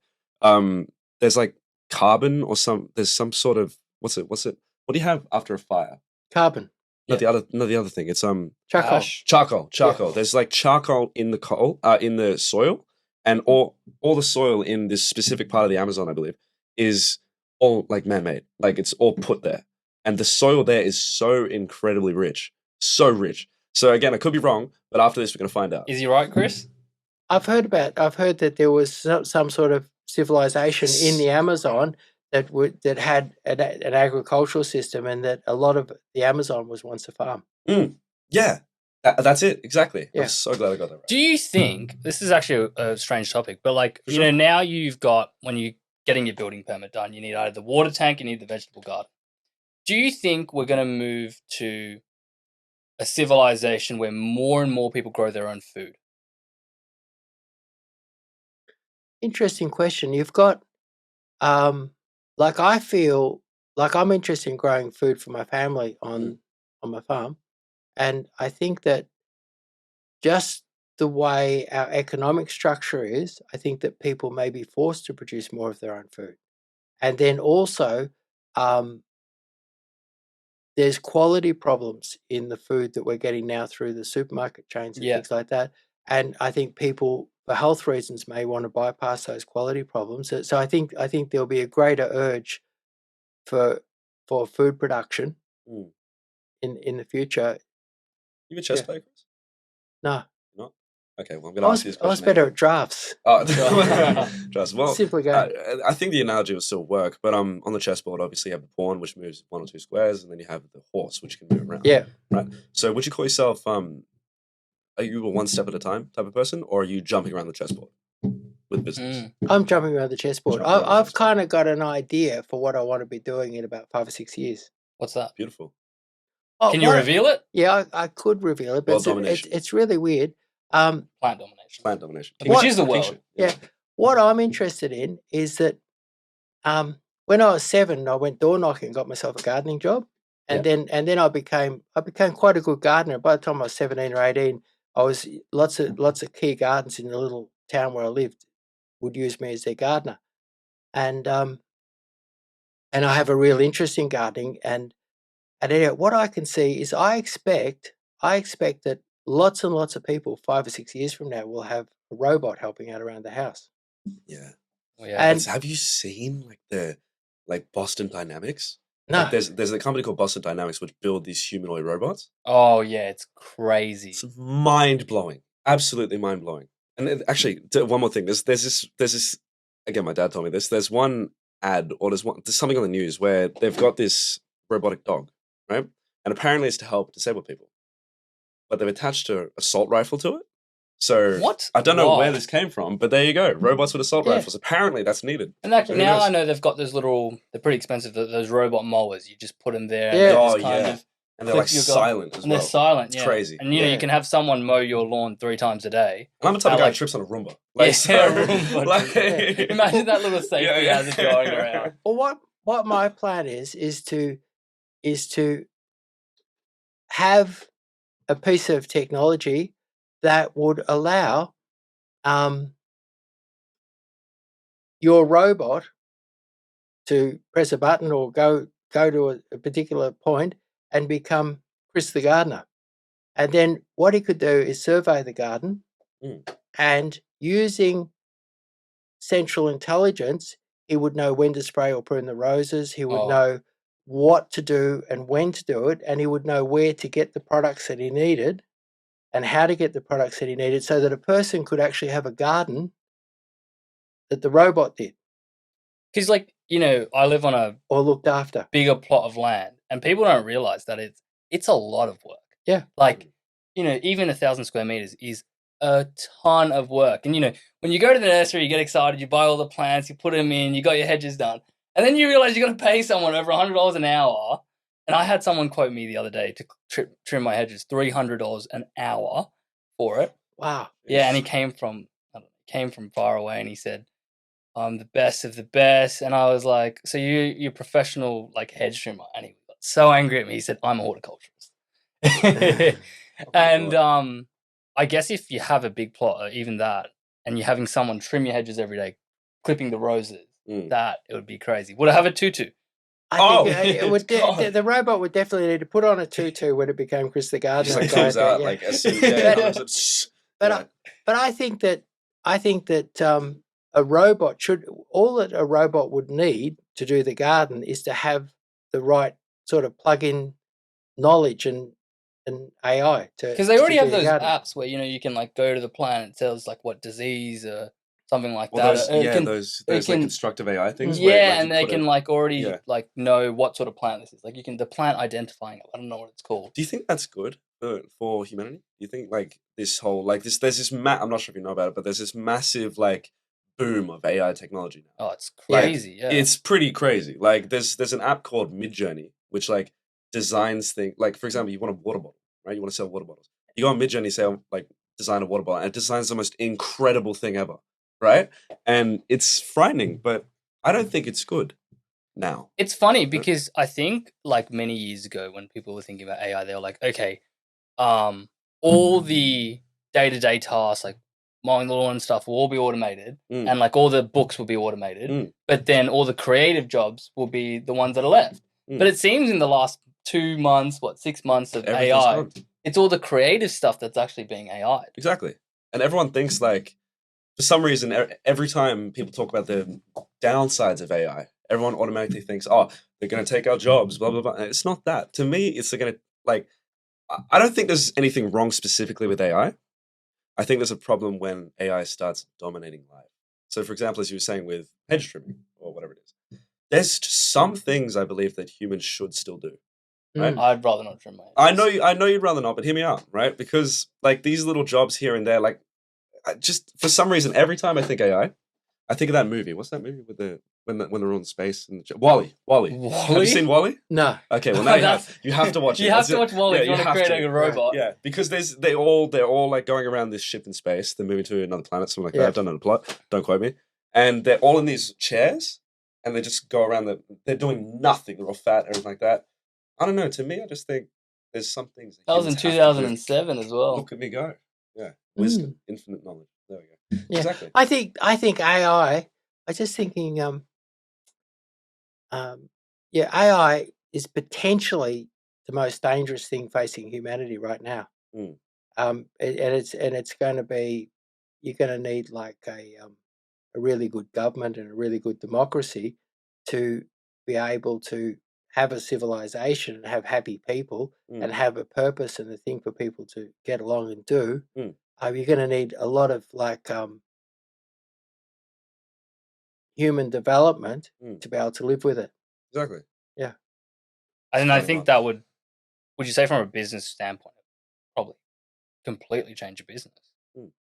There's like carbon or there's some sort of what's it? What do you have after a fire? Carbon. Not the other thing. It's charcoal. Charcoal. There's like charcoal in the coal, in the soil, and all the soil in this specific part of the Amazon, I believe, is all like man-made. Like it's all put there, and the soil there is so incredibly rich, so rich. So again, I could be wrong, but after this, we're going to find out. Is he right, Chris? I've heard that there was some sort of civilization in the Amazon that had an agricultural system, and that a lot of the Amazon was once a farm. Yeah, that's it exactly. Yeah. I'm so glad I got that right. Do you think this is actually a strange topic, but like now you've got, when you're getting your building permit done, you need either the water tank, you need the vegetable garden. Do you think we're going to move to a civilization where more and more people grow their own food? Interesting question. You've got, like I feel like I'm interested in growing food for my family on my farm, and I think that just the way our economic structure is, I think that people may be forced to produce more of their own food, and then also there's quality problems in the food that we're getting now through the supermarket chains and things like that. And I think people for health reasons, may want to bypass those quality problems. So I think there'll be a greater urge for food production in the future. You a chess player, Chris? No. Not? Okay, well, I'm going to ask you this question. I was better at drafts. Oh, drafts. Well, simple game. I think the analogy will still work, but on the chessboard, obviously, you have the pawn, which moves 1 or 2 squares, and then you have the horse, which can move around. Yeah. Right? So would you call yourself, are you a one step at a time type of person, or are you jumping around the chessboard with business? I'm jumping around the chessboard. I've kind of got an idea for what I want to be doing in about 5 or 6 years. What's that? Beautiful. Can you reveal it? Yeah, I could reveal it, but it's really weird. Plant domination. Plant domination. Which is the world. Yeah. What I'm interested in is that when I was 7, I went door knocking and got myself a gardening job. And then I became quite a good gardener. By the time I was 17 or 18, I was lots of key gardens in the little town where I lived would use me as their gardener. And I have a real interest in gardening. And anyway, what I can see is I expect that lots and lots of people 5 or 6 years from now will have a robot helping out around the house. Yeah. Well, yeah. And have you seen the Boston Dynamics? No. There's a company called Boston Dynamics which build these humanoid robots. Oh yeah, it's crazy. It's mind blowing, absolutely mind blowing. And actually, one more thing. There's this. Again, my dad told me this. There's one ad, or there's something on the news where they've got this robotic dog, right? And apparently it's to help disabled people, but they've attached an assault rifle to it. So what? I don't know where this came from, but there you go. Robots with assault rifles. Apparently that's needed. And now I know they've got those little, they're pretty expensive, those robot mowers. You just put them there. Yeah. And they're silent as well. And they're silent, It's crazy. And you can have someone mow your lawn 3 times a day. And I'm the type of guy who trips on a Roomba. Roomba. Imagine that little safety hazard going around. Well, what my plan is to have a piece of technology that would allow your robot to press a button or go to a particular point and become Chris the gardener. And then what he could do is survey the garden and using central intelligence, he would know when to spray or prune the roses. He would know what to do and when to do it. And he would know where to get the products that he needed and how to get the products that he needed so that a person could actually have a garden that the robot did. Because, I live on a looked after bigger plot of land, and people don't realize that it's a lot of work. Yeah. Even 1,000 square meters is a ton of work. And, when you go to the nursery, you get excited, you buy all the plants, you put them in, you got your hedges done. And then you realize you got to pay someone over $100 an hour. And I had someone quote me the other day to trim my hedges, $300 an hour for it. Wow. Yeah, and he came from far away, and he said, I'm the best of the best. And I was like, so you're a professional hedge trimmer? And he got so angry at me. He said, I'm a horticulturist. And I guess if you have a big plot or even that, and you're having someone trim your hedges every day, clipping the roses, that it would be crazy. Would I have a tutu? I think it would. The robot would definitely need to put on a tutu when it became Chris the gardener. Just comes out as soon as But I think that a robot all that a robot would need to do the garden is to have the right sort of plug-in knowledge and AI because they already have those apps where you can go to the plant and it tells what disease or something like that. Those constructive AI things. And they can already know what sort of plant this is. The plant identifying it. I don't know what it's called. Do you think that's good for humanity? Do you think this whole there's this I'm not sure if you know about it, but there's this massive boom of AI technology now. Oh, it's crazy. It's pretty crazy. There's an app called Midjourney which designs things. For example, you want a water bottle, right? You want to sell water bottles. You go on Midjourney, say design a water bottle, and it designs the most incredible thing ever, right? And it's frightening, but I don't think it's good now. It's funny because I think many years ago when people were thinking about AI, they were like, okay, all the day-to-day tasks mowing the lawn and stuff will all be automated, and all the books will be automated, but then all the creative jobs will be the ones that are left. But it seems in the last 2 months, 6 months of AI, it's all the creative stuff that's actually being AI'd. Exactly. And everyone thinks for some reason, every time people talk about the downsides of AI, everyone automatically thinks, oh, they're going to take our jobs, blah, blah, blah. And it's not that. To me, it's going to, like, I don't think there's anything wrong specifically with AI. I think there's a problem when AI starts dominating life. So, for example, as you were saying with hedge trimming or whatever it is, there's some things I believe that humans should still do. Right? I'd rather not trim my hedges. I know you'd rather not, but hear me out, right? Because like these little jobs here and there, like just for some reason, every time I think AI, I think of that movie. What's that movie with when they're on space and WALL-E? Have you seen WALL-E? No. Okay, well now you have to watch it. You have to watch WALL-E if you want to create a robot. Yeah, because they're all like going around this ship in space. They're moving to another planet, something like that. I don't know the plot. Don't quote me. And they're all in these chairs, and they just go around. They're doing nothing. They're all fat, everything like that. I don't know. To me, I just think there's some things that was in 2007 as well. Look at me go. Yeah, wisdom, infinite knowledge. There we go. Yeah. Exactly. I think AI. I just thinking. AI is potentially the most dangerous thing facing humanity right now. And it's going to be. You're going to need like a really good government and a really good democracy to be able to have a civilization and have happy people and have a purpose and a thing for people to get along and do. You're going to need a lot of like human development to be able to live with it. Exactly. Yeah. And I think that would you say from a business standpoint, probably completely change your business.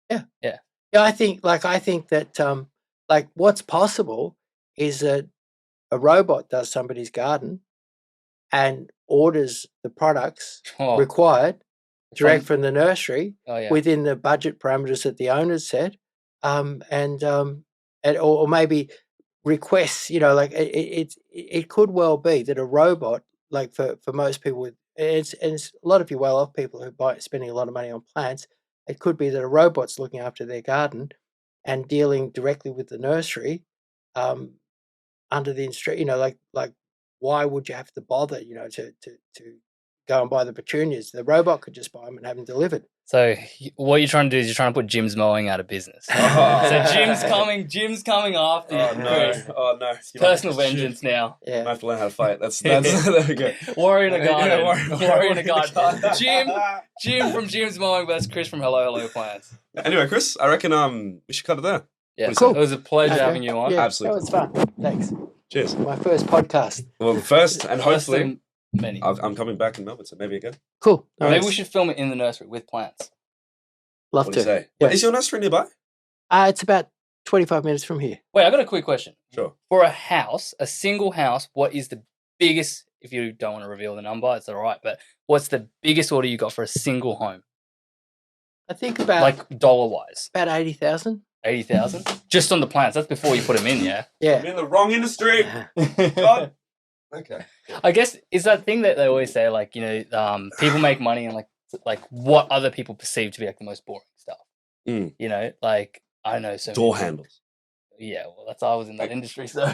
Yeah. Yeah. Yeah. I think that like what's possible is that a robot does somebody's garden and orders the products required direct from the nursery within the budget parameters that the owners set, or maybe requests. Like it could well be that a robot, like for most people, it's a lot of you well-off people who spending a lot of money on plants. It could be that a robot's looking after their garden and dealing directly with the nursery. Under the instruction, like why would you have to bother, to go and buy the petunias? The robot could just buy them and have them delivered. So what you're trying to do is you're trying to put Jim's mowing out of business. So Jim's coming after you. Oh no! Personal vengeance now. Yeah. I have to learn how to fight. That's there we go. Warrior in a garden. Warrior in a garden. Jim from Jim's Mowing versus Chris from Hello Plants. Anyway, Chris, I reckon we should cut it there. Yeah, cool. It was a pleasure having you on. Yeah, absolutely. That was fun. Thanks. Cheers. My first podcast. Well, the first, and hopefully many. I'm coming back in Melbourne, so maybe again. Cool. Maybe we should film it in the nursery with plants. Love what to. Do you say? Yeah. Is your nursery nearby? It's about 25 minutes from here. Wait, I got a quick question. Sure. For a single house, what is the biggest, if you don't want to reveal the number, it's all right, but what's the biggest order you got for a single home? I think about... Like dollar-wise? About 80,000. 80,000? Just on the plants. That's before you put them in, yeah? Yeah. I'm in the wrong industry. God. Okay. I guess it's that thing that they always say, like, people make money and like what other people perceive to be like the most boring stuff. Like, I don't know. So door handles. Yeah, well, I was in that industry, so.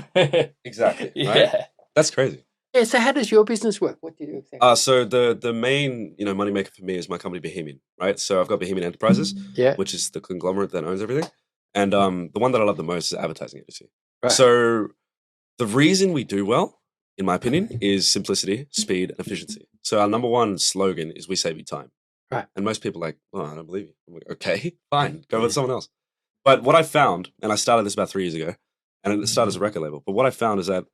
Exactly. Yeah. Right? That's crazy. Yeah, so how does your business work? What do you do exactly? So the main, moneymaker for me is my company Bhimian, right? So I've got Bhimian Enterprises, which is the conglomerate that owns everything. And the one that I love the most is advertising agency. Right. So the reason we do well, in my opinion, is simplicity, speed, and efficiency. So our number one slogan is we save you time. Right. And most people are like, oh, I don't believe you. I'm like, okay, fine, go with someone else. But what I found, and I started this about 3 years ago, and it started as a record label, but what I found is that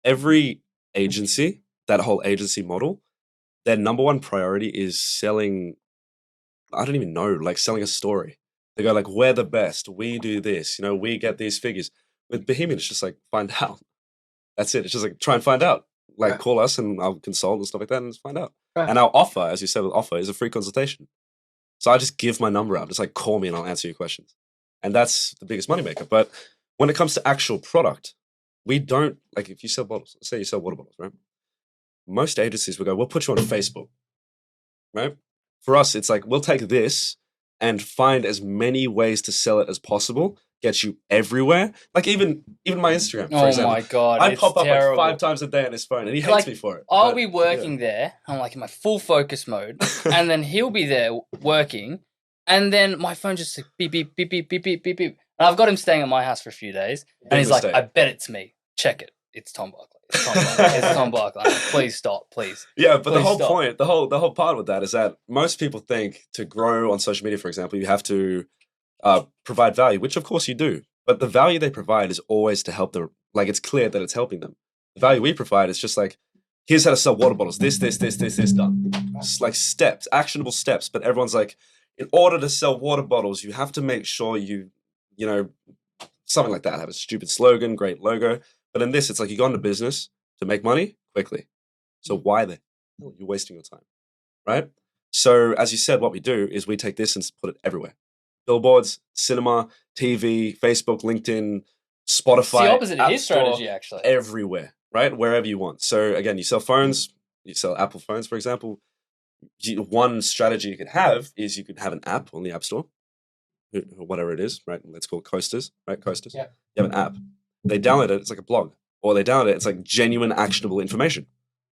every agency, that whole agency model, their number one priority is selling, I don't even know, like selling a story. They go like, we're the best, we do this, we get these figures. With Bhimian, it's just like, find out. That's it. It's just like, try and find out. Like, call us and I'll consult and stuff like that and just find out. Right. And our offer, as you said with offer, is a free consultation. So I just give my number out. Just like, call me and I'll answer your questions. And that's the biggest moneymaker. But when it comes to actual product, we don't, like if you sell bottles, say you sell water bottles, right? Most agencies will go, we'll put you on Facebook, right? For us, it's like, we'll take this and find as many ways to sell it as possible, get you everywhere. Like even my Instagram, for example. Oh my God, I pop up like 5 times a day on his phone and he hates me for it. I'll be working there, I'm like in my full focus mode, and then he'll be there working, and then my phone just like beep, beep, beep, beep, beep, beep, beep, beep. And I've got him staying at my house for a few days, and he's like, "I bet it's me. Check it. It's Tom Barkley. It's Tom Barkley. It's Tom Barkley. I'm like, please stop, please." Yeah, but please the whole stop. point, the whole part with that is that most people think to grow on social media, for example, you have to provide value, which of course you do. But the value they provide is always to help them. Like, it's clear that it's helping them. The value we provide is just like, here's how to sell water bottles. This done. It's like steps, actionable steps. But everyone's like, in order to sell water bottles, you have to make sure you know, something like that. Have a stupid slogan, great logo. But in this, it's like you go into business to make money quickly. So why then? You're wasting your time, right? So as you said, what we do is we take this and put it everywhere. Billboards, cinema, TV, Facebook, LinkedIn, Spotify. It's the opposite of his strategy, actually. Everywhere, right? Wherever you want. So again, you sell phones, you sell Apple phones, for example. One strategy you could have is you could have an app on the App Store, whatever it is, right? Let's call it Coasters, right? Coasters. Yeah. You have an app. They download it, it's like a blog. Or they download it, it's like genuine, actionable information,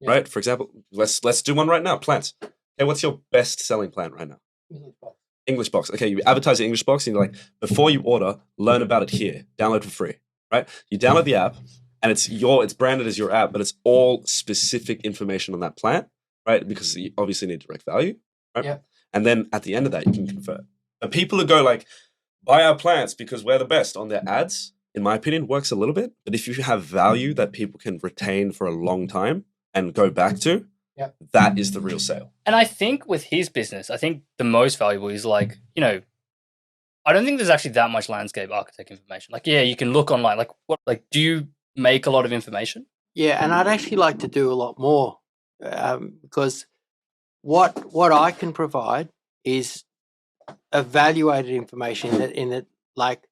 right? For example, let's do one right now, plants. Okay, what's your best-selling plant right now? English box. Okay, you advertise the English box and you're like, before you order, learn about it here. Download for free, right? You download the app and it's branded as your app, but it's all specific information on that plant, right? Because you obviously need direct value, right? Yeah. And then at the end of that, you can convert. And people who go like, buy our plants because we're the best on their ads, in my opinion, works a little bit. But if you have value that people can retain for a long time and go back to, that is the real sale. And I think with his business, I think the most valuable is like, you know, I don't think there's actually that much landscape architect information. Like, yeah, you can look online. Like, do you make a lot of information? Yeah, and I'd actually like to do a lot more because what I can provide is evaluated information in that like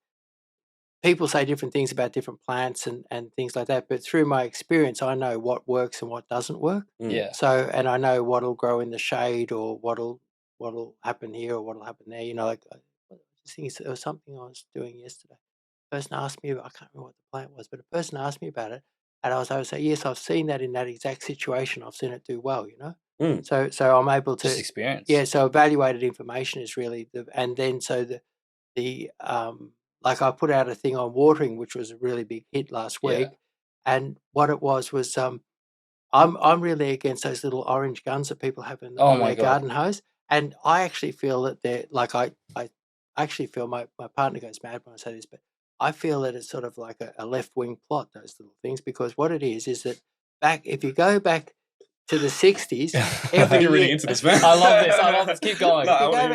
people say different things about different plants and things like that, but through my experience, I know what works and what doesn't work. Yeah. So, and I know what'll grow in the shade or what'll happen here or what'll happen there. You know, like I think there was something I was doing yesterday. A person asked me, I can't remember what the plant was, but a person asked me about it, and I was able to say, yes, I've seen that in that exact situation. I've seen it do well. You know, so I'm able to just experience. Yeah. So evaluated information is really and then so the like I put out a thing on watering, which was a really big hit last week. And what it was I'm really against those little orange guns that people have on their garden hose. And I actually feel that they're like, I actually feel my partner goes mad when I say this, but I feel that it's sort of like a left-wing plot, those little things, because what it is that if you go back to the 60s, I think you're really into this, man. I love this. Keep going.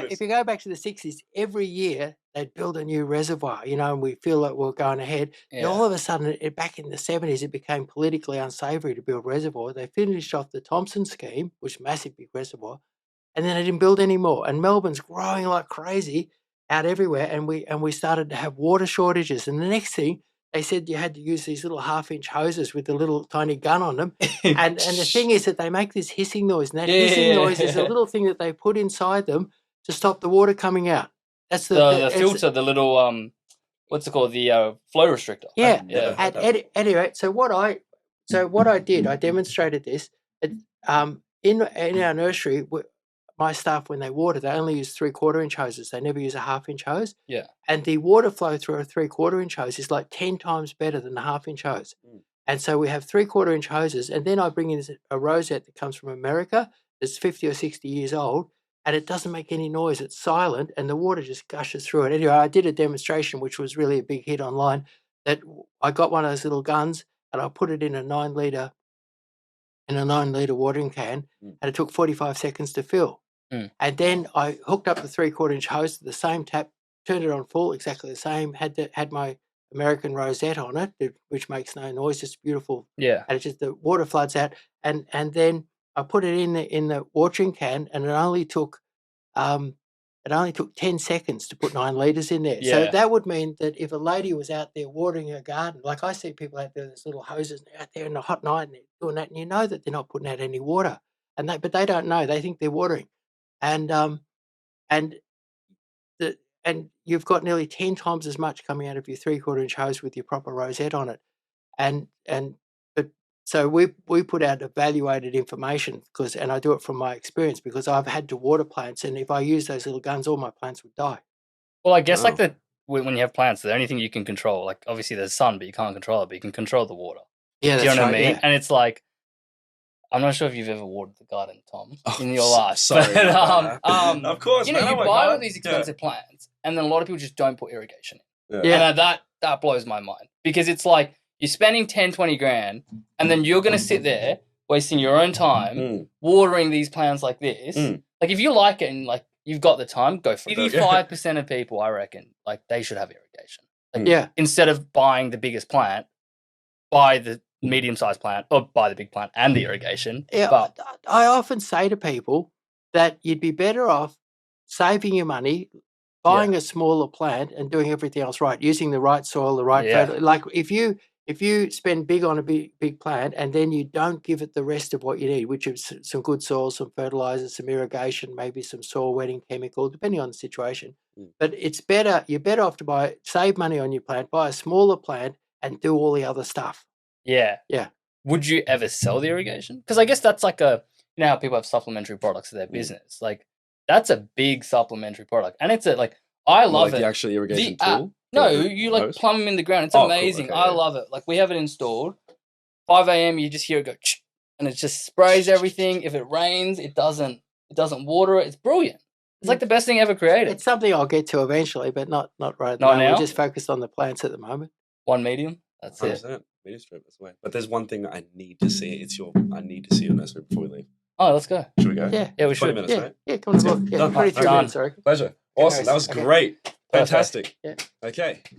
If you go back to the 60s, every year they'd build a new reservoir, you know, and we feel like we're going ahead. Yeah. And all of a sudden, back in the 70s, it became politically unsavory to build reservoir. They finished off the Thompson scheme, which is a massive big reservoir, and then they didn't build any more. And Melbourne's growing like crazy out everywhere, and we started to have water shortages. And the next thing, they said you had to use these little half-inch hoses with the little tiny gun on them. And the thing is that they make this hissing noise. And that hissing noise is a little thing that they put inside them to stop the water coming out. That's the filter, the little, what's it called? The flow restrictor. Yeah. Anyway, so what I did, I demonstrated this. In our nursery, my staff, when they water, they only use 3/4-inch hoses. They never use a half-inch hose. Yeah. And the water flow through a 3/4-inch hose is like 10 times better than the half-inch hose. And so we have 3/4-inch hoses, and then I bring in a rosette that comes from America that's 50 or 60 years old, and it doesn't make any noise. It's silent, and the water just gushes through it. Anyway, I did a demonstration, which was really a big hit online, that I got one of those little guns, and I put it in a 9-litre watering can, and it took 45 seconds to fill. And then I hooked up the 3/4-inch hose to the same tap, turned it on full, exactly the same, had my American rosette on it, which makes no noise, just beautiful. Yeah. And it's just the water floods out. And then I put it in the watering can, and it only took 10 seconds to put 9 litres in there. Yeah. So that would mean that if a lady was out there watering her garden, like I see people out there, there's little hoses out there in a hot night and they're doing that, and you know that they're not putting out any water. But they don't know. They think they're watering. And you've got nearly 10 times as much coming out of your 3/4-inch hose with your proper rosette on it. But so we put out evaluated information and I do it from my experience because I've had to water plants, and if I use those little guns, all my plants would die. Well, I guess like when you have plants, the only thing you can control, like obviously there's sun, but you can't control it, but you can control the water. Yeah, Do you that's know what right. I mean? Yeah. And it's like, I'm not sure if you've ever watered the garden, Tom, in your so- life. sorry But, about that. Of course, you know, man, you oh my buy all God. these expensive plants, and then a lot of people just don't put irrigation in. Yeah. And that blows my mind, because it's like you're spending 10, 20 grand, and then you're going to sit there wasting your own time watering these plants like this. Like, if you like it and like you've got the time, go for it. 85% of people, I reckon, like they should have irrigation. Like, instead of buying the biggest plant, buy the medium-sized plant, or buy the big plant and the irrigation. Yeah, But I often say to people that you'd be better off saving your money, buying a smaller plant and doing everything else right, using the right soil, the right fertilizer. Like if you spend big on a big plant and then you don't give it the rest of what you need, which is some good soil, some fertilizer, some irrigation, maybe some soil wetting chemical, depending on the situation. But it's better, you're better off to save money on your plant, buy a smaller plant and do all the other stuff. Yeah. Would you ever sell the irrigation? Because I guess that's like you know how people have supplementary products to their business. Like, that's a big supplementary product. And it's I love it. The actual irrigation tool? No, you like plumb them in the ground. It's amazing. Cool. Okay, I love it. Like, we have it installed. 5 a.m. you just hear it go, and it just sprays everything. If it rains, it doesn't water it. It's brilliant. It's like the best thing ever created. It's something I'll get to eventually, but not right now. We're just focused on the plants at the moment. One medium. That's 100%. it. Medium strip, that's the way. But there's one thing that I need to see. I need to see your nursery before we leave. Oh, let's go. Should we go? Yeah, we 20 should. minutes, right? Yeah, come on. Yeah, 23 minutes, sorry. Pleasure. Awesome. That was great. Fantastic. Yeah. Okay, cool.